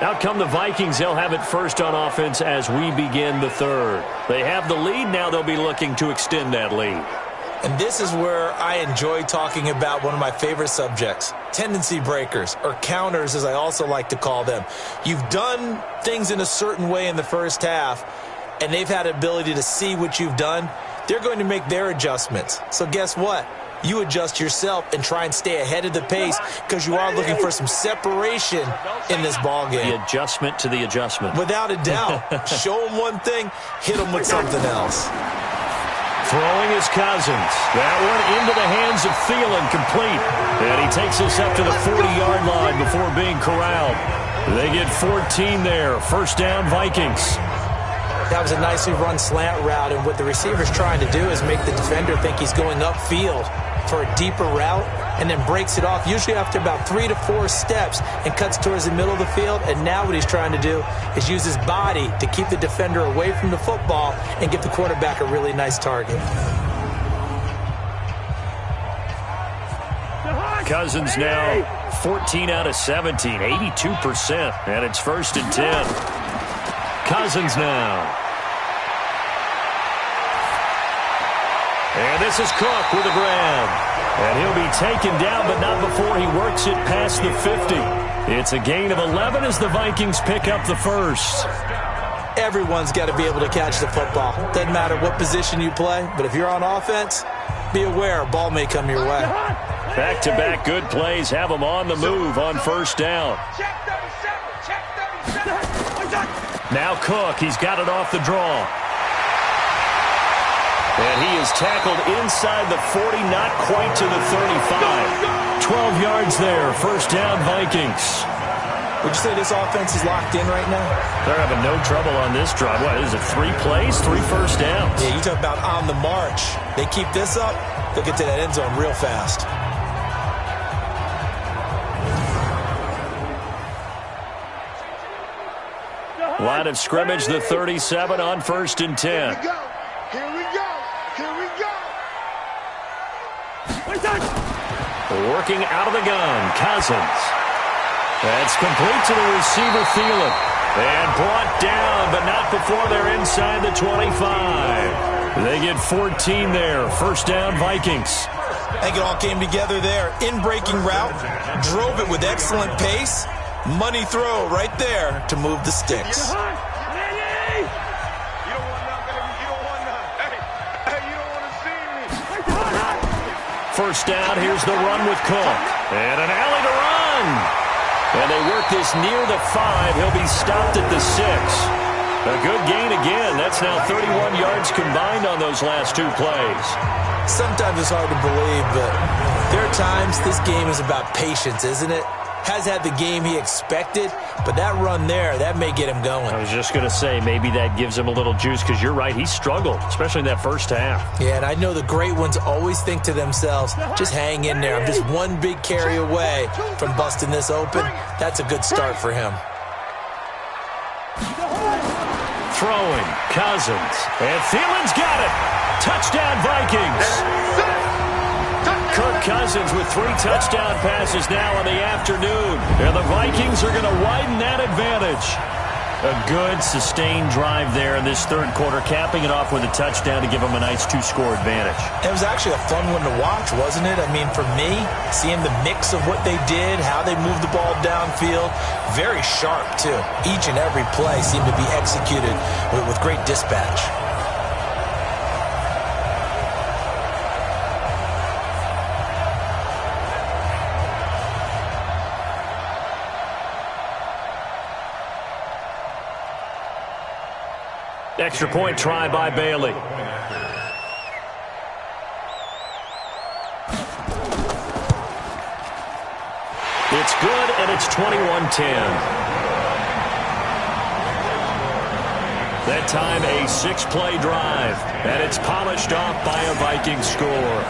Out come the Vikings. They'll have it first on offense as we begin the third. They have the lead. Now they'll be looking to extend that lead. And this is where I enjoy talking about one of my favorite subjects, tendency breakers, or counters as I also like to call them. You've done things in a certain way in the first half, and they've had the ability to see what you've done. They're going to make their adjustments. So guess what? You adjust yourself and try and stay ahead of the pace because you are looking for some separation in this ballgame. The adjustment to the adjustment. Without a doubt. Show them one thing, hit them with something else. Throwing is Cousins. That one into the hands of Thielen, complete. And he takes us up to the 40-yard line before being corralled. They get 14 there. First down, Vikings. That was a nicely run slant route, and what the receiver's trying to do is make the defender think he's going upfield for a deeper route and then breaks it off, usually after about 3 to 4 steps, and cuts towards the middle of the field. And now what he's trying to do is use his body to keep the defender away from the football and give the quarterback a really nice target. Cousins now 14 out of 17, 82%, and it's first and 10. Cousins now. And this is Cook with a grab. And he'll be taken down, but not before he works it past the 50. It's a gain of 11 as the Vikings pick up the first. Everyone's got to be able to catch the football. Doesn't matter what position you play, but if you're on offense, be aware a ball may come your way. Back-to-back good plays have them on the move on first down. Now Cook, he's got it off the draw. And he is tackled inside the 40, not quite to the 35. 12 yards there, first down Vikings. Would you say this offense is locked in right now? They're having no trouble on this drive. What, is it 3 plays, 3 first downs? Yeah, you talk about on the march. They keep this up, they'll get to that end zone real fast. Line of scrimmage, the 37 on first and 10. Here we go. Here we go. Here we go. Working out of the gun, Cousins. That's complete to the receiver, Thielen. And brought down, but not before they're inside the 25. They get 14 there. First down, Vikings. I think it all came together there. In-breaking route, drove it with excellent pace. Money throw right there to move the sticks. First down, here's the run with Cook. And an alley to run. And they work this near the 5. He'll be stopped at the 6. A good gain again. That's now 31 yards combined on those last 2 plays. Sometimes it's hard to believe, but there are times this game is about patience, isn't it? Has had the game he expected, but that run there, that may get him going. I was just going to say, maybe that gives him a little juice, because you're right, he struggled, especially in that first half. Yeah, and I know the great ones always think to themselves, just hang in there. I'm just one big carry away from busting this open. That's a good start for him. Throwing, Cousins, and Thielen's got it. Touchdown, Vikings. Kirk Cousins with 3 touchdown passes now in the afternoon. And the Vikings are going to widen that advantage. A good, sustained drive there in this third quarter, capping it off with a touchdown to give them a nice 2-score advantage. It was actually a fun one to watch, wasn't it? I mean, for me, seeing the mix of what they did, how they moved the ball downfield, very sharp, too. Each and every play seemed to be executed with great dispatch. Extra point try by Bailey. It's good, and it's 21-10. That time a 6-play drive, and it's polished off by a Viking score.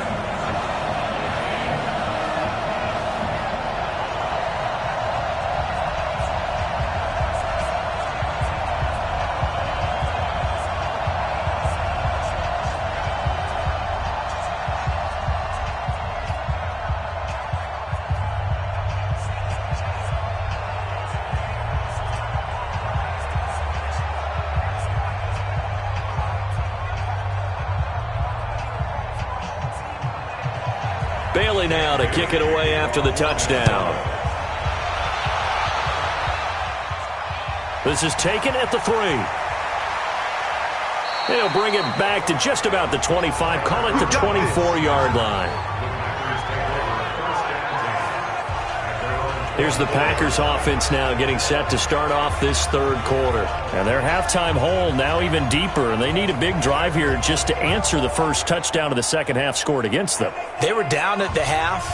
Bailey now to kick it away after the touchdown. This is taken at the 3. They'll bring it back to just about the 25. Call it the 24-yard line. Here's the Packers offense now getting set to start off this third quarter. And their halftime hole now even deeper, and they need a big drive here just to answer the first touchdown of the second half scored against them. They were down at the half.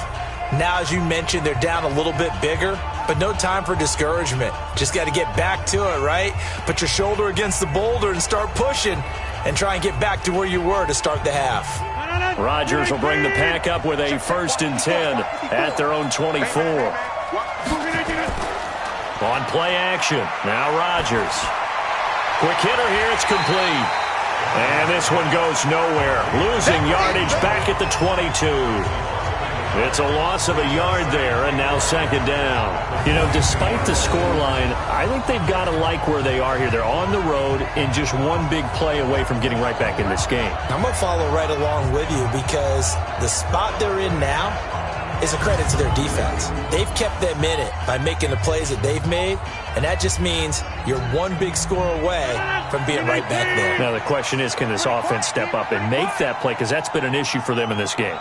Now, as you mentioned, they're down a little bit bigger, but no time for discouragement. Just got to get back to it, right? Put your shoulder against the boulder and start pushing and try and get back to where you were to start the half. Rodgers will bring the Pack up with a 1st and 10 at their own 24. On play action, now Rodgers. Quick hitter here, it's complete. And this one goes nowhere. Losing yardage back at the 22. It's a loss of a yard there, and now 2nd down. You know, despite the scoreline, I think they've got to like where they are here. They're on the road and just one big play away from getting right back in this game. I'm going to follow right along with you because the spot they're in now is a credit to their defense. They've kept them in it by making the plays that they've made, and that just means you're one big score away from being right back there. Now the question is, can this offense step up and make that play? Because that's been an issue for them in this game.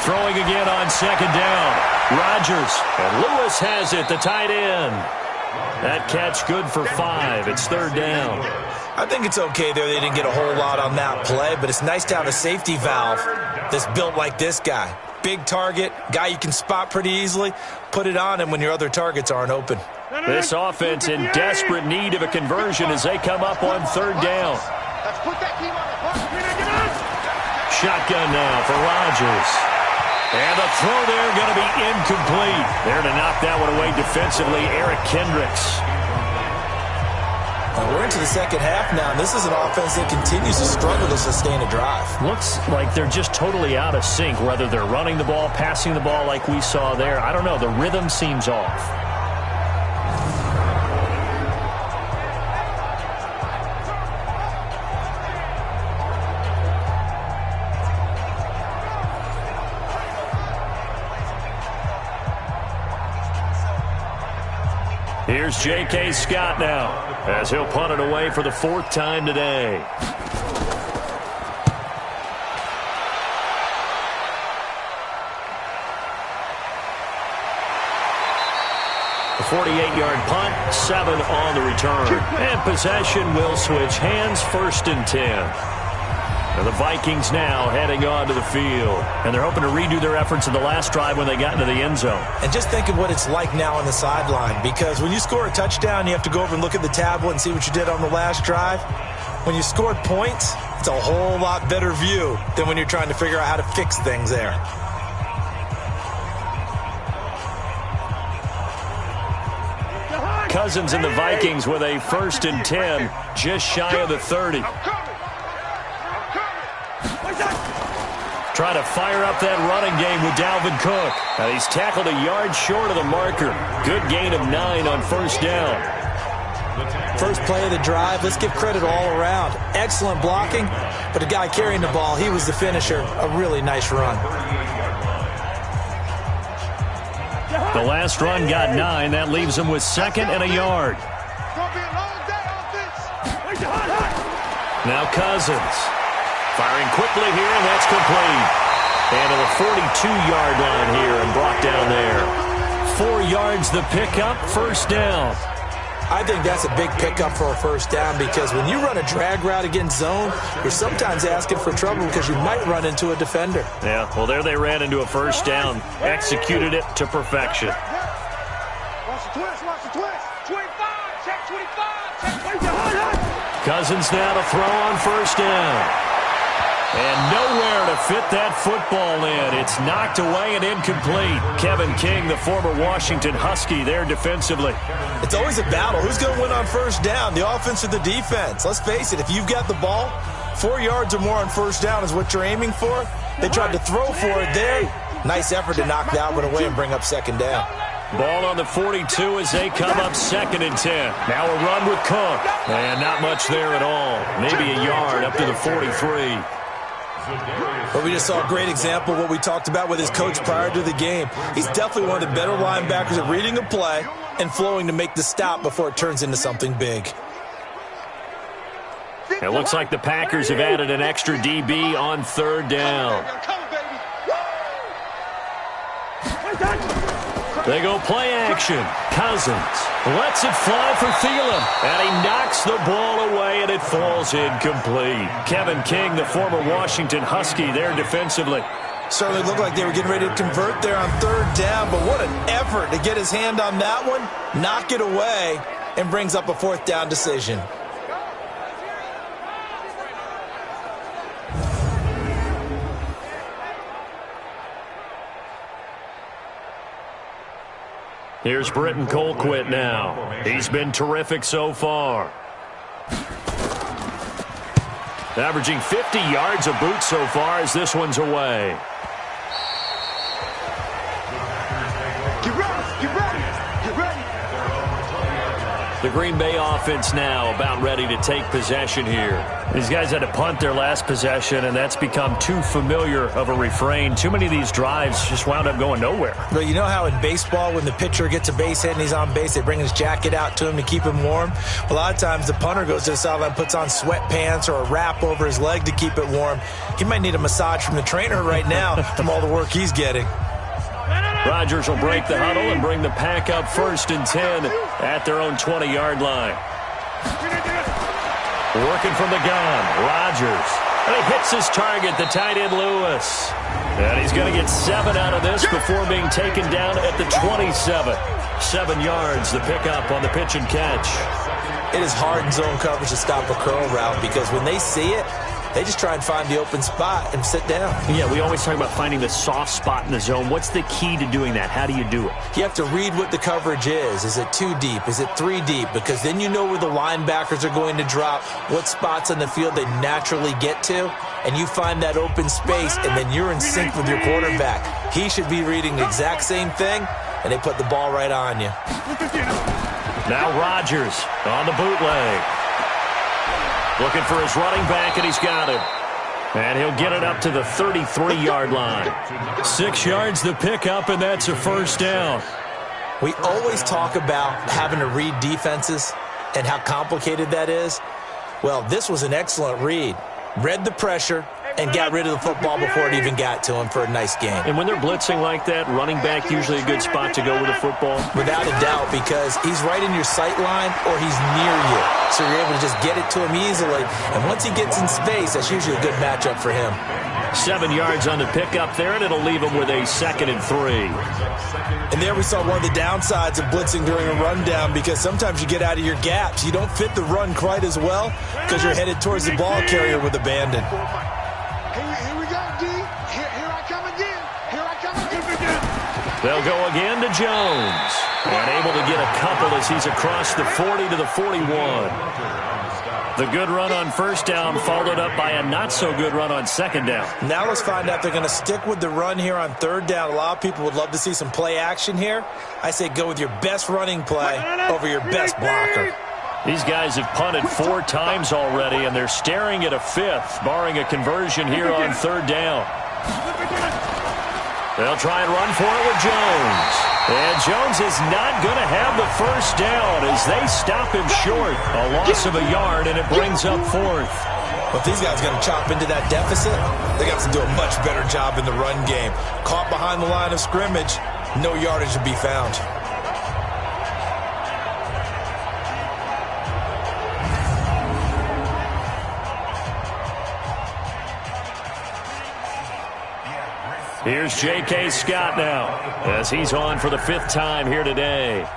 Throwing again on 2nd down. Rodgers, and Lewis has it, the tight end. That catch good for 5. It's 3rd down. I think it's okay there. They didn't get a whole lot on that play, but it's nice to have a safety valve that's built like this guy. Big target, guy you can spot pretty easily. Put it on him when your other targets aren't open. This offense in desperate need of a conversion as they come up on 3rd down. Shotgun now for Rodgers. And the throw there going to be incomplete. There to knock that one away defensively, Eric Kendricks. We're into the second half now, and this is an offense that continues to struggle to sustain a drive. Looks like they're just totally out of sync, whether they're running the ball, passing the ball like we saw there. I don't know. The rhythm seems off. Here's J.K. Scott now, as he'll punt it away for the 4th time today. 48-yard punt, 7 on the return. And possession will switch hands, 1st and 10. And the Vikings now heading onto the field. And they're hoping to redo their efforts in the last drive when they got into the end zone. And just think of what it's like now on the sideline, because when you score a touchdown, you have to go over and look at the tablet and see what you did on the last drive. When you scored points, it's a whole lot better view than when you're trying to figure out how to fix things there. Cousins and the Vikings with a 1st and 10, just shy of the 30. Trying to fire up that running game with Dalvin Cook. And he's tackled a yard short of the marker. Good gain of 9 on 1st down. First play of the drive, let's give credit all around. Excellent blocking, but the guy carrying the ball, he was the finisher. A really nice run. The last run got 9. That leaves him with 2nd and a yard. Now Cousins. Firing quickly here, and that's complete. And to the 42-yard line here and brought down there. 4 yards the pickup, 1st down. I think that's a big pickup for a 1st down, because when you run a drag route against zone, you're sometimes asking for trouble because you might run into a defender. Yeah, well, there they ran into a 1st down. Executed it to perfection. Watch the twist, watch the twist. 25, check 25, check 25. Cousins now to throw on 1st down. And nowhere to fit that football in. It's knocked away and incomplete. Kevin King, the former Washington Husky, there defensively. It's always a battle. Who's going to win on 1st down, the offense or the defense? Let's face it, if you've got the ball, 4 yards or more on 1st down is what you're aiming for. They tried to throw for it there. Nice effort to knock that one away and bring up 2nd down. Ball on the 42 as they come up 2nd and 10. Now a run with Cook. And not much there at all. Maybe a yard up to the 43. But we just saw a great example of what we talked about with his coach prior to the game. He's definitely one of the better linebackers at reading a play and flowing to make the stop before it turns into something big. It looks like the Packers have added an extra DB on 3rd down. They go play action. Cousins lets it fly for Thielen. And he knocks the ball away, and it falls incomplete. Kevin King, the former Washington Husky, there defensively. Certainly looked like they were getting ready to convert there on 3rd down, but what an effort to get his hand on that one, knock it away, and brings up a 4th down decision. Here's Britton Colquitt now. He's been terrific so far. Averaging 50 yards a boot so far as this one's away. Get ready, get ready, get ready. The Green Bay offense now about ready to take possession here. These guys had to punt their last possession, and that's become too familiar of a refrain. Too many of these drives just wound up going nowhere. Well, you know how in baseball when the pitcher gets a base hit and he's on base, they bring his jacket out to him to keep him warm? A lot of times the punter goes to the sideline, puts on sweatpants or a wrap over his leg to keep it warm. He might need a massage from the trainer right now from all the work he's getting. Rodgers will break the huddle and bring the Pack up 1st and 10 at their own 20-yard line. Working from the gun, Rodgers. And he hits his target, the tight end Lewis. And he's going to get 7 out of this before being taken down at the 27. 7 yards, the pickup on the pitch and catch. It is hard in zone coverage to stop a curl route because when they see it, they just try and find the open spot and sit down. Yeah, we always talk about finding the soft spot in the zone. What's the key to doing that? How do you do it? You have to read what the coverage is. Is it 2 deep? Is it 3 deep? Because then you know where the linebackers are going to drop, what spots on the field they naturally get to, and you find that open space, and then you're in sync with your quarterback. He should be reading the exact same thing, and they put the ball right on you. Now Rodgers on the bootleg. Looking for his running back, and he's got him. And he'll get it up to the 33-yard line. 6 yards the pickup, and that's a 1st down. We always talk about having to read defenses and how complicated that is. Well, this was an excellent read. Read the pressure, and got rid of the football before it even got to him for a nice gain. And when they're blitzing like that, running back usually a good spot to go with the football? Without a doubt, because he's right in your sight line or he's near you. So you're able to just get it to him easily. And once he gets in space, that's usually a good matchup for him. 7 yards on the pickup there, and it'll leave him with a 2nd and 3. And there we saw one of the downsides of blitzing during a rundown, because sometimes you get out of your gaps. You don't fit the run quite as well because you're headed towards the ball carrier with abandon. Here we go, D. Here I come again. Here I come again. They'll go again to Jones. And able to get a couple as he's across the 40 to the 41. The good run on first down followed up by a not-so-good run on second down. Now let's find out if they're going to stick with the run here on third down. A lot of people would love to see some play action here. I say go with your best running play over your best blocker. These guys have punted 4 times already, and they're staring at a 5th, barring a conversion here on third down. They'll try and run for it with Jones. And Jones is not going to have the first down as they stop him short. A loss of a yard, and it brings up 4th. Well, if these guys are going to chop into that deficit, they got to do a much better job in the run game. Caught behind the line of scrimmage, no yardage to be found. Here's J.K. Scott now as he's on for the 5th time here today.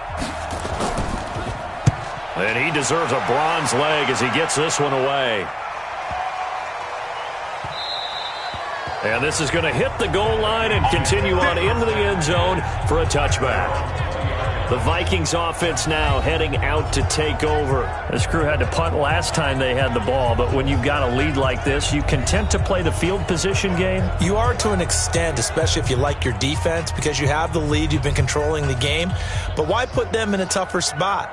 And he deserves a bronze leg as he gets this one away. And this is going to hit the goal line and continue on into the end zone for a touchback. The Vikings offense now heading out to take over. This crew had to punt last time they had the ball, but when you've got a lead like this, you content to play the field position game? You are to an extent, especially if you like your defense, because you have the lead, you've been controlling the game. But why put them in a tougher spot?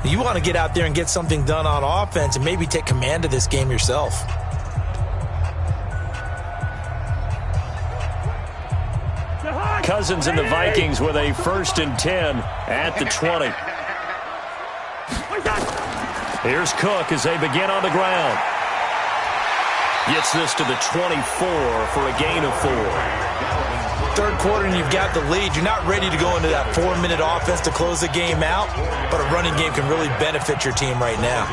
You want to get out there and get something done on offense and maybe take command of this game yourself. Cousins and the Vikings with a 1st and 10 at the 20. Here's Cook as they begin on the ground. Gets this to the 24 for a gain of 4. Third quarter and you've got the lead. You're not ready to go into that 4-minute offense to close the game out, but a running game can really benefit your team right now.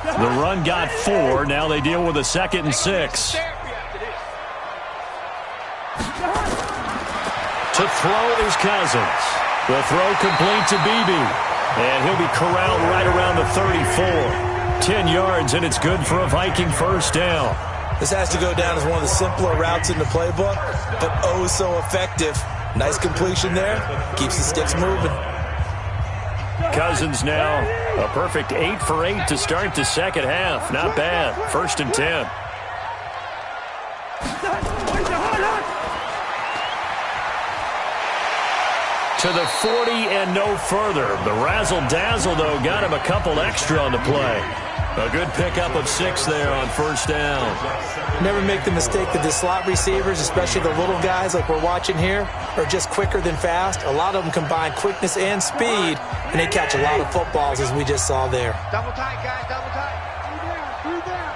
The run got 4. Now they deal with a 2nd and 6. To throw is Cousins. The throw complete to Beebe. And he'll be corralled right around the 34. 10 yards, and it's good for a Viking first down. This has to go down as one of the simpler routes in the playbook, but oh so effective. Nice completion there. Keeps the sticks moving. Cousins now a perfect 8 for 8 to start the second half. Not bad. 1st and 10. To the 40 and no further. The razzle-dazzle, though, got him a couple extra on the play. A good pickup of 6 there on first down. Never make the mistake that the slot receivers, especially the little guys like we're watching here, are just quicker than fast. A lot of them combine quickness and speed, and they catch a lot of footballs, as we just saw there. Double tight, guys, double tight. 3 down.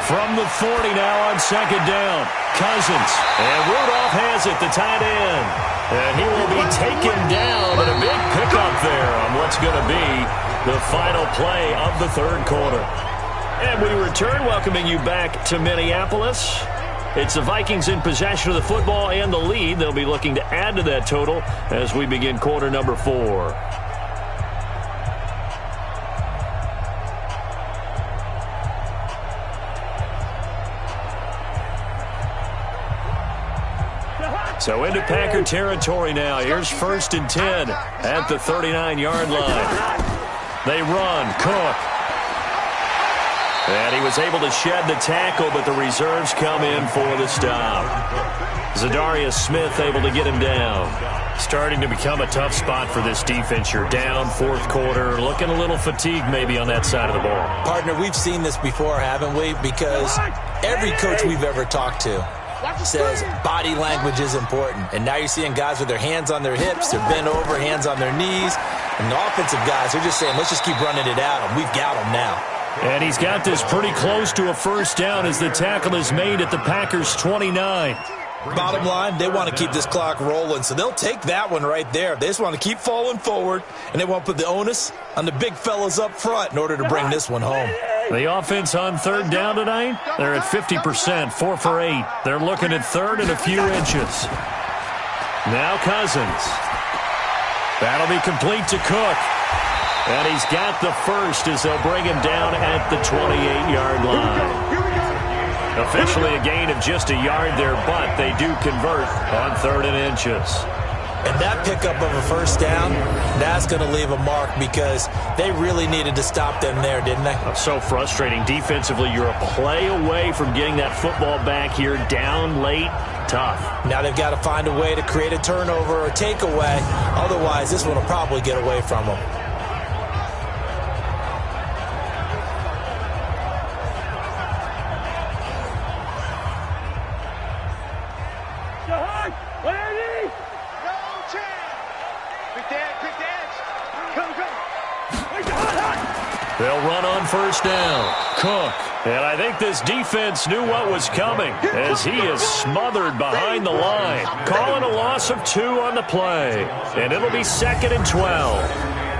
From the 40 now on second down. Cousins. And Rudolph has it, the tight end. And he will be taken down, but a big pickup there on what's going to be the final play of the third quarter. And we return, welcoming you back to Minneapolis. It's the Vikings in possession of the football and the lead. They'll be looking to add to that total as we begin quarter number 4. So into Packer territory now. Here's 1st and 10 at the 39-yard line. They run. Cook. And he was able to shed the tackle, but the reserves come in for the stop. Zadarius Smith able to get him down. Starting to become a tough spot for this defense. You're down 4th quarter. Looking a little fatigued maybe on that side of the ball. Partner, we've seen this before, haven't we? Because every coach we've ever talked to says body language is important. And now you're seeing guys with their hands on their hips, they're bent over, hands on their knees. And the offensive guys, they're just saying, let's just keep running it at them. We've got them now. And he's got this pretty close to a first down as the tackle is made at the Packers' 29. Bottom line, they want to keep this clock rolling, so they'll take that one right there. They just want to keep falling forward, and they want to put the onus on the big fellas up front in order to bring this one home. The offense on third down tonight, they're at 50%, 4 for 8. They're looking at third and a few inches. Now Cousins. That'll be complete to Cook. And he's got the first as they'll bring him down at the 28-yard line. Officially a gain of just a yard there, but they do convert on third and inches. And that pickup of a first down, that's going to leave a mark because they really needed to stop them there, didn't they? So frustrating. Defensively, you're a play away from getting that football back here down late. Tough. Now they've got to find a way to create a turnover or takeaway. Otherwise, this one will probably get away from them. They'll run on first down. Cook. And I think this defense knew what was coming as he is smothered behind the line. Calling a loss of 2 on the play. And it'll be 2nd and 12.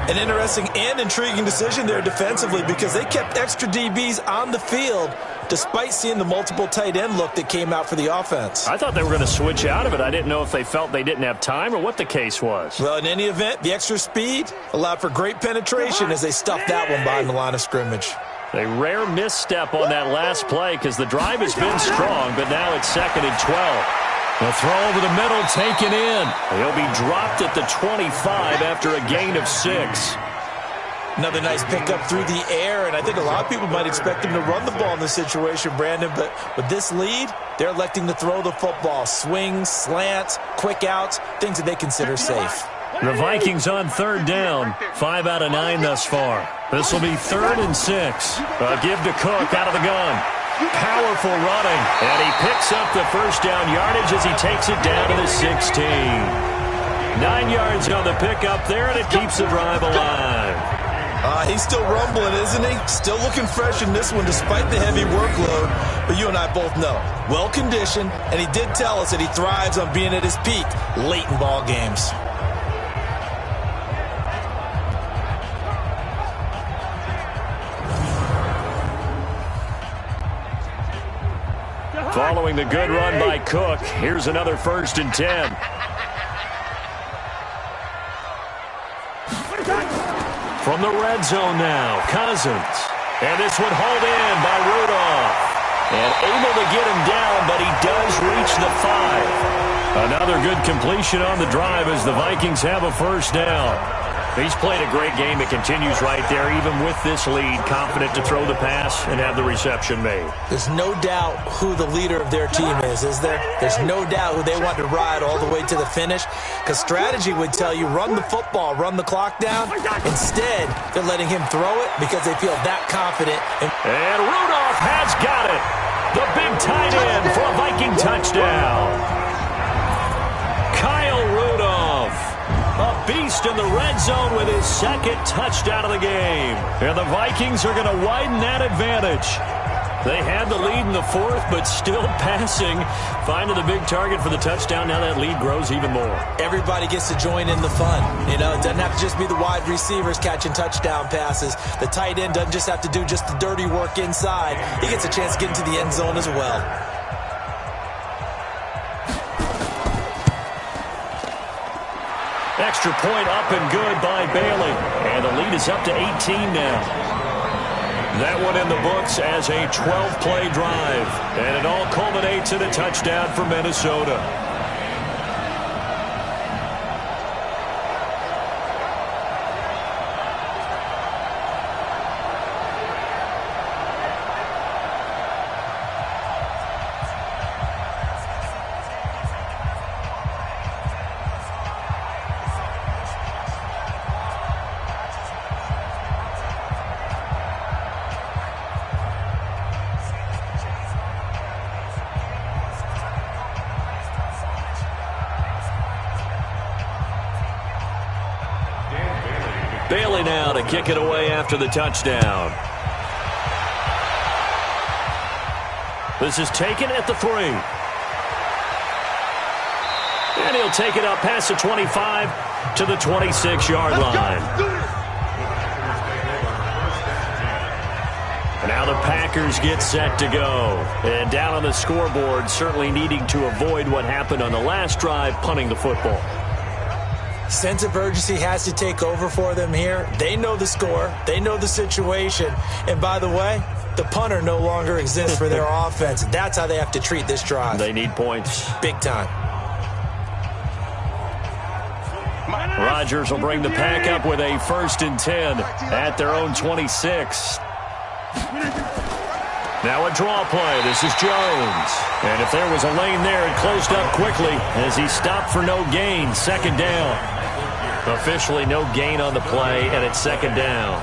An interesting and intriguing decision there defensively because they kept extra DBs on the field despite seeing the multiple tight end look that came out for the offense. I thought they were going to switch out of it. I didn't know if they felt they didn't have time or what the case was. Well, in any event, the extra speed allowed for great penetration as they stuffed that one behind the line of scrimmage. A rare misstep on that last play because the drive has been strong, but now it's 2nd and 12. The throw over the middle taken in. He'll be dropped at the 25 after a gain of 6. Another nice pickup through the air, and I think a lot of people might expect him to run the ball in this situation, Brandon, but with this lead, they're electing to throw the football. Swings, slants, quick outs, things that they consider safe. The Vikings on third down, 5 out of 9 thus far. This will be 3rd and 6. A give to Cook out of the gun. Powerful running, and he picks up the first down yardage as he takes it down to the 16. 9 yards on the pickup there, and it keeps the drive alive. He's still rumbling, isn't he? Still looking fresh in this one despite the heavy workload. But you and I both know, well-conditioned, and he did tell us that he thrives on being at his peak late in ball games. Following the good run by Cook, here's another 1st and 10. From the red zone now, Cousins. And this one hauled in by Rudolph. And able to get him down, but he does reach the 5. Another good completion on the drive as the Vikings have a first down. He's played a great game. It continues right there, even with this lead, confident to throw the pass and have the reception made. There's no doubt who the leader of their team is there? There's no doubt who they want to ride all the way to the finish, because strategy would tell you run the football, run the clock down. Instead, they're letting him throw it because they feel that confident. And Rudolph has got it. The big tight end for a Viking touchdown. Kyle Rudolph. A beast in the red zone with his 2nd touchdown of the game. And the Vikings are going to widen that advantage. They had the lead in the 4th, but still passing. Finding the big target for the touchdown. Now that lead grows even more. Everybody gets to join in the fun. You know, it doesn't have to just be the wide receivers catching touchdown passes. The tight end doesn't just have to do just the dirty work inside. He gets a chance to get into the end zone as well. Extra point up and good by Bailey. And the lead is up to 18 now. That one in the books as a 12-play drive. And it all culminates in a touchdown for Minnesota. Bailey now to kick it away after the touchdown. This is taken at the 3. And he'll take it up past the 25 to the 26-yard line. Now the Packers get set to go. And down on the scoreboard, certainly needing to avoid what happened on the last drive, punting the football. Sense of urgency has to take over for them here. They know the score. They know the situation. And by the way, the punter no longer exists for their offense. That's how they have to treat this drive. They need points. Big time. Rodgers will bring the Pack up with a 1st and 10 at their own 26. Now a draw play. This is Jones. And if there was a lane there, it closed up quickly as he stopped for no gain. 2nd down. Officially no gain on the play, and it's 2nd down.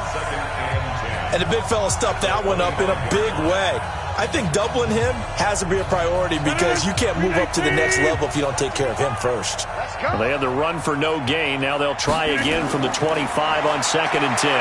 And the big fella stuffed that one up in a big way. I think doubling him has to be a priority because you can't move up to the next level if you don't take care of him first. Well, they had the run for no gain. Now they'll try again from the 25 on 2nd and 10.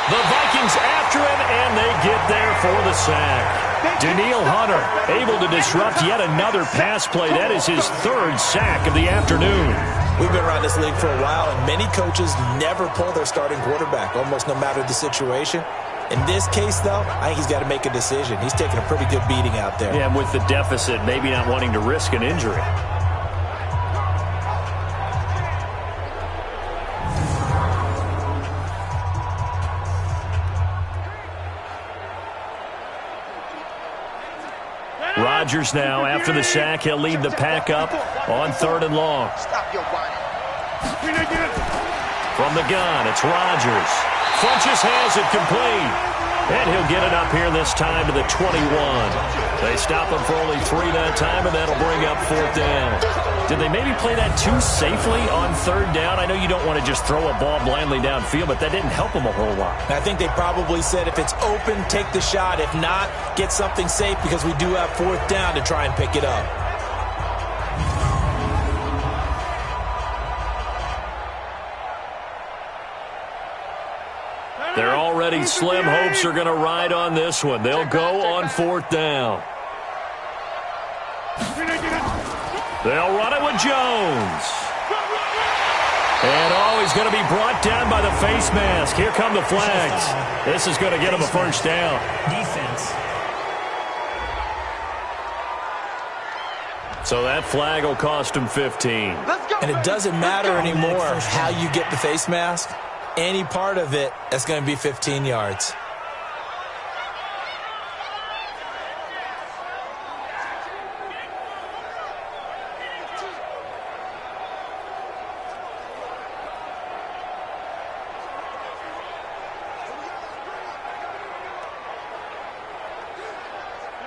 The Vikings after him, and they get there for the sack. Danielle Hunter able to disrupt yet another pass play. That is his 3rd sack of the afternoon. We've been around this league for a while, and many coaches never pull their starting quarterback, almost no matter the situation. In this case, though, I think he's got to make a decision. He's taking a pretty good beating out there. Yeah, and with the deficit, maybe not wanting to risk an injury. Rodgers now, after the sack, he'll lead the Pack up on 3rd and long. From the gun, it's Rodgers. Funches has it complete. And he'll get it up here this time to the 21. They stop him for only 3 that time, and that'll bring up 4th down. Did they maybe play that too safely on 3rd down? I know you don't want to just throw a ball blindly downfield, but that didn't help them a whole lot. I think they probably said if it's open, take the shot. If not, get something safe because we do have 4th down to try and pick it up. Their already slim hopes are going to ride on this one. They'll go on 4th down. They'll run it with Jones. And, he's going to be brought down by the face mask. Here come the flags. This is going to get him a 1st down. Defense. So that flag will cost him 15. And it doesn't matter anymore how you get the face mask. Any part of it, that's going to be 15 yards.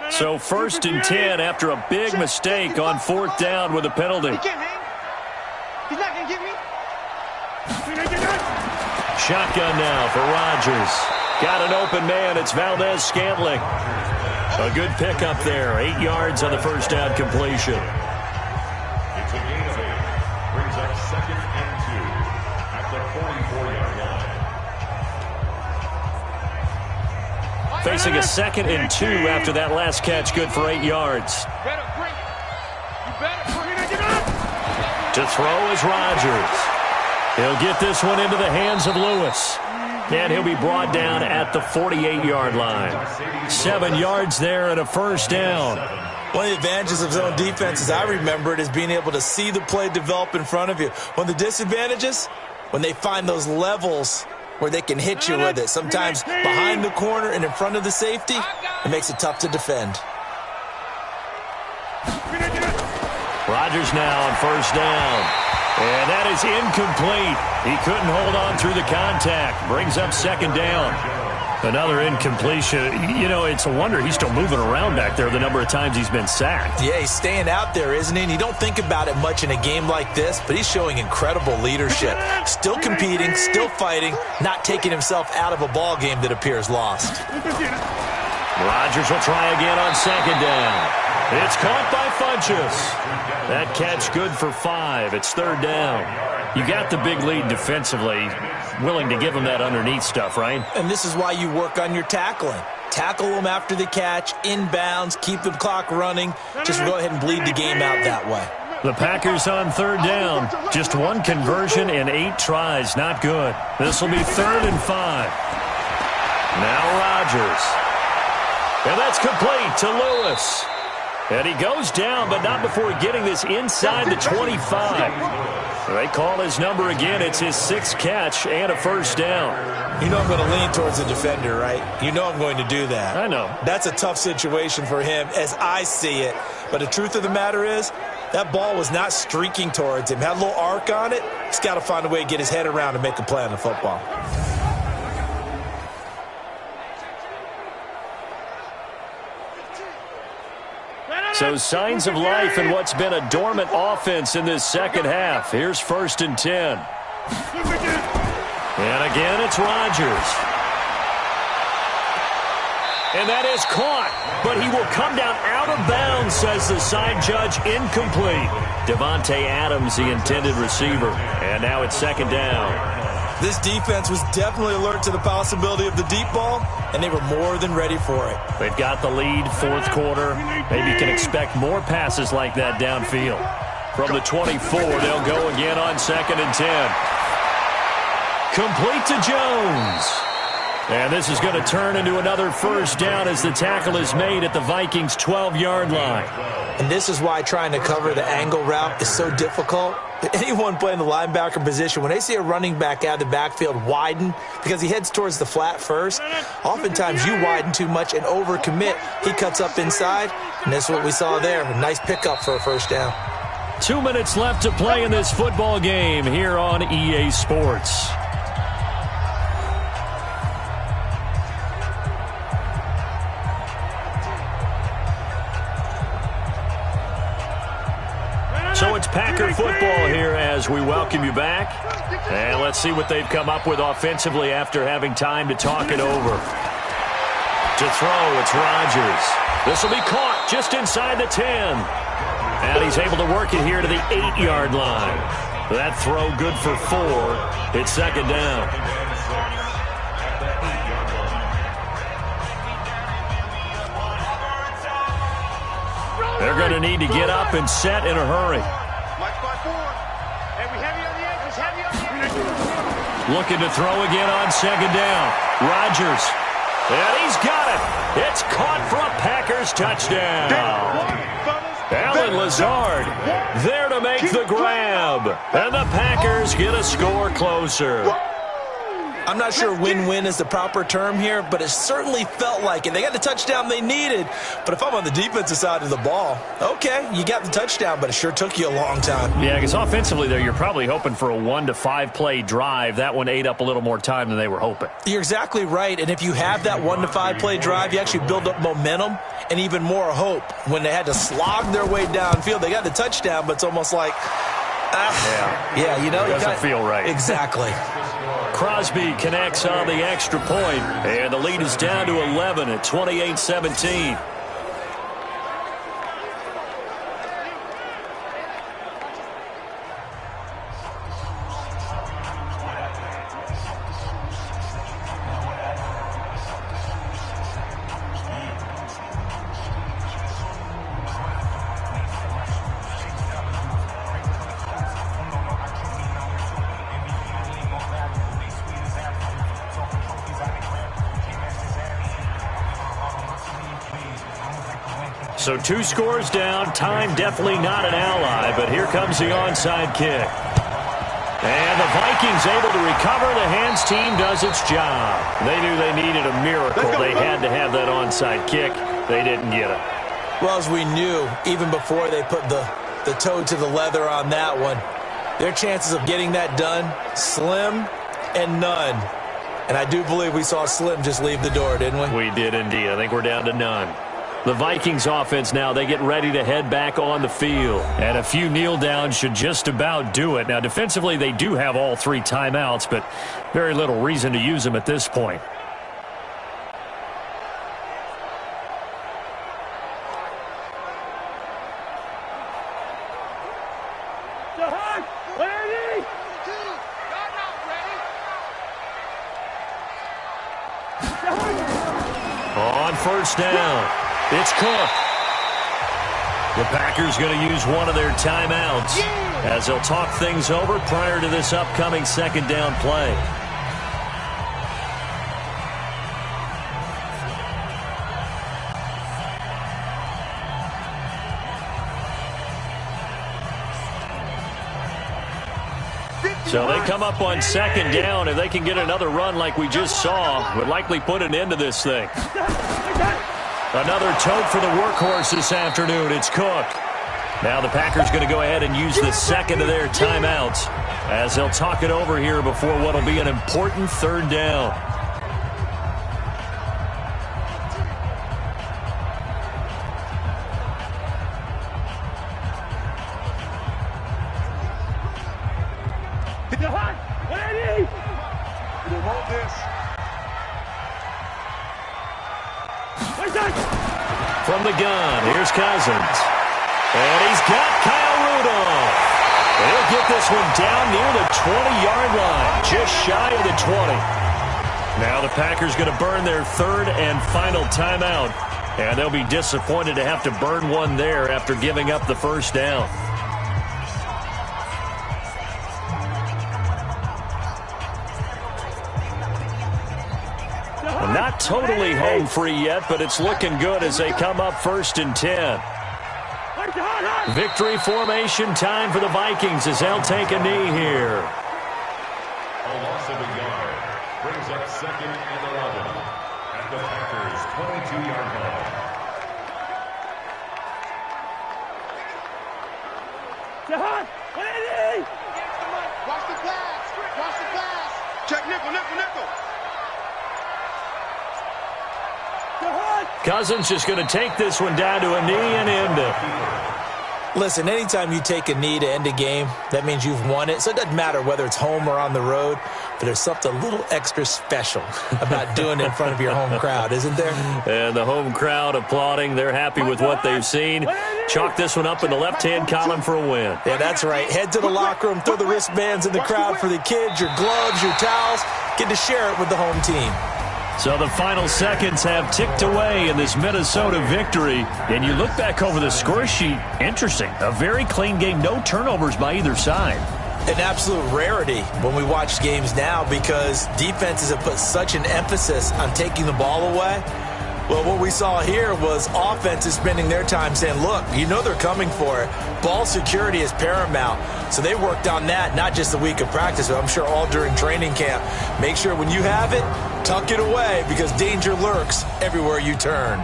So 1st and 10 after a big mistake on 4th down with a penalty. He can't hang. He's not going to get me. Shotgun now for Rodgers. Got an open man. It's Valdez-Scantling. A good pickup there. 8 yards on the 1st down completion. It's a gain of 8. Brings up 2nd and 2 at the 44-yard line. Facing a 2nd and 2 after that last catch. Good for 8 yards. To throw is Rodgers. He'll get this one into the hands of Lewis. And he'll be brought down at the 48-yard line. 7 yards there and a 1st down. One of the advantages of zone defense, as I remember it, is being able to see the play develop in front of you. One of the disadvantages, when they find those levels where they can hit you with it. Sometimes behind the corner and in front of the safety, it makes it tough to defend. Rodgers now on 1st down. And that is incomplete. He couldn't hold on through the contact. Brings up 2nd down. Another incompletion. You know, it's a wonder he's still moving around back there the number of times he's been sacked. Yeah, he's staying out there, isn't he? And you don't think about it much in a game like this, but he's showing incredible leadership. Still competing, still fighting, not taking himself out of a ball game that appears lost. Rodgers will try again on 2nd down. It's caught by Funches. That catch good for 5. It's 3rd down. You got the big lead defensively, willing to give them that underneath stuff, right? And this is why you work on your tackling. Tackle them after the catch, inbounds, keep the clock running. Just go ahead and bleed the game out that way. The Packers on third down. Just one conversion in 8 tries. Not good. This will be 3rd and 5. Now Rodgers. And that's complete to Lewis. And he goes down, but not before getting this inside the 25. They call his number again. It's his 6th catch and a first down. You know I'm going to lean towards the defender, right? You know I'm going to do that. I know. That's a tough situation for him as I see it. But the truth of the matter is, that ball was not streaking towards him. Had a little arc on it. He's got to find a way to get his head around and make a play on the football. So signs of life in what's been a dormant offense in this second half. Here's 1st and 10. And again, it's Rodgers. And that is caught, but he will come down out of bounds, says the side judge. Incomplete. Devontae Adams, the intended receiver. And now it's 2nd down. This defense was definitely alert to the possibility of the deep ball, and they were more than ready for it. They've got the lead, 4th quarter. Maybe you can expect more passes like that downfield. From the 24, they'll go again on 2nd and 10. Complete to Jones. And this is going to turn into another first down as the tackle is made at the Vikings' 12-yard line. And this is why trying to cover the angle route is so difficult. Anyone playing the linebacker position, when they see a running back out of the backfield widen because he heads towards the flat first, oftentimes you widen too much and overcommit. He cuts up inside, and that's what we saw there. A nice pickup for a first down. 2 minutes left to play in this football game here on EA Sports. So it's Packer football here as we welcome you back. And let's see what they've come up with offensively after having time to talk it over. To throw, it's Rodgers. This will be caught just inside the 10. And he's able to work it here to the 8-yard line. That throw good for 4. It's 2nd down. They're going to need to get up and set in a hurry. Looking to throw again on 2nd down. Rodgers. And he's got it. It's caught for a Packers touchdown. Allen Lazard there to make the grab. And the Packers get a score closer. I'm not sure win-win is the proper term here, but it certainly felt like it. They got the touchdown they needed, but if I'm on the defensive side of the ball, okay, you got the touchdown, but it sure took you a long time. Yeah, because offensively, there, you're probably hoping for a 1 to 5 play drive. That one ate up a little more time than they were hoping. You're exactly right, and if you have that 1 to 5 play drive, you actually build up momentum and even more hope. When they had to slog their way downfield, they got the touchdown, but it's almost like, yeah, you know, it doesn't feel right. Exactly. Crosby connects on the extra point, and the lead is down to 11 at 28-17. So 2 scores down. Time definitely not an ally, but here comes the onside kick. And the Vikings able to recover. The hands team does its job. They knew they needed a miracle. They had to have that onside kick. They didn't get it. Well, as we knew, even before they put the toe to the leather on that one, their chances of getting that done, slim and none. And I do believe we saw Slim just leave the door, didn't we? We did indeed. I think we're down to none. The Vikings offense now, they get ready to head back on the field. And a few kneel downs should just about do it. Now, defensively, they do have all 3 timeouts, but very little reason to use them at this point. On first down, it's Cook. The Packers going to use one of their timeouts as they'll talk things over prior to this upcoming second down play. So they come up on second down. If they can get another run like we just saw, would likely put an end to this thing. Another tote for the workhorse this afternoon. It's Cook. Now the Packers going to go ahead and use the second of their timeouts as they'll talk it over here before what will be an important third down. From the gun, here's Cousins. And he's got Kyle Rudolph. He'll get this one down near the 20-yard line, just shy of the 20. Now the Packers going to burn their third and final timeout, and they'll be disappointed to have to burn one there after giving up the first down. Not totally home free yet, but it's looking good as they come up 1st and 10. Victory formation time for the Vikings as they'll take a knee here. A loss of a yard brings up 2nd and 11 at the Packers' 22-yard line. Watch the pass. Watch the pass. Check nickel, nickel, nickel. Cousins just going to take this one down to a knee and end it. Listen, anytime you take a knee to end a game, that means you've won it. So it doesn't matter whether it's home or on the road, but there's something a little extra special about doing it in front of your home crowd, isn't there? And the home crowd applauding. They're happy with what they've seen. Chalk this one up in the left-hand column for a win. Yeah, that's right. Head to the locker room, throw the wristbands in the crowd for the kids, your gloves, your towels. Get to share it with the home team. So the final seconds have ticked away in this Minnesota victory. And you look back over the score sheet, interesting. A very clean game, no turnovers by either side. An absolute rarity when we watch games now because defenses have put such an emphasis on taking the ball away. Well, what we saw here was offenses spending their time saying, look, you know they're coming for it. Ball security is paramount. So they worked on that, not just the week of practice, but I'm sure all during training camp. Make sure when you have it, tuck it away because danger lurks everywhere you turn.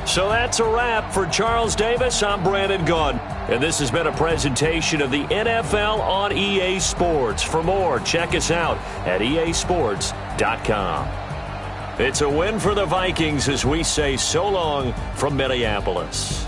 So that's a wrap for Charles Davis. I'm Brandon Gunn. And this has been a presentation of the NFL on EA Sports. For more, check us out at easports.com. It's a win for the Vikings as we say so long from Minneapolis.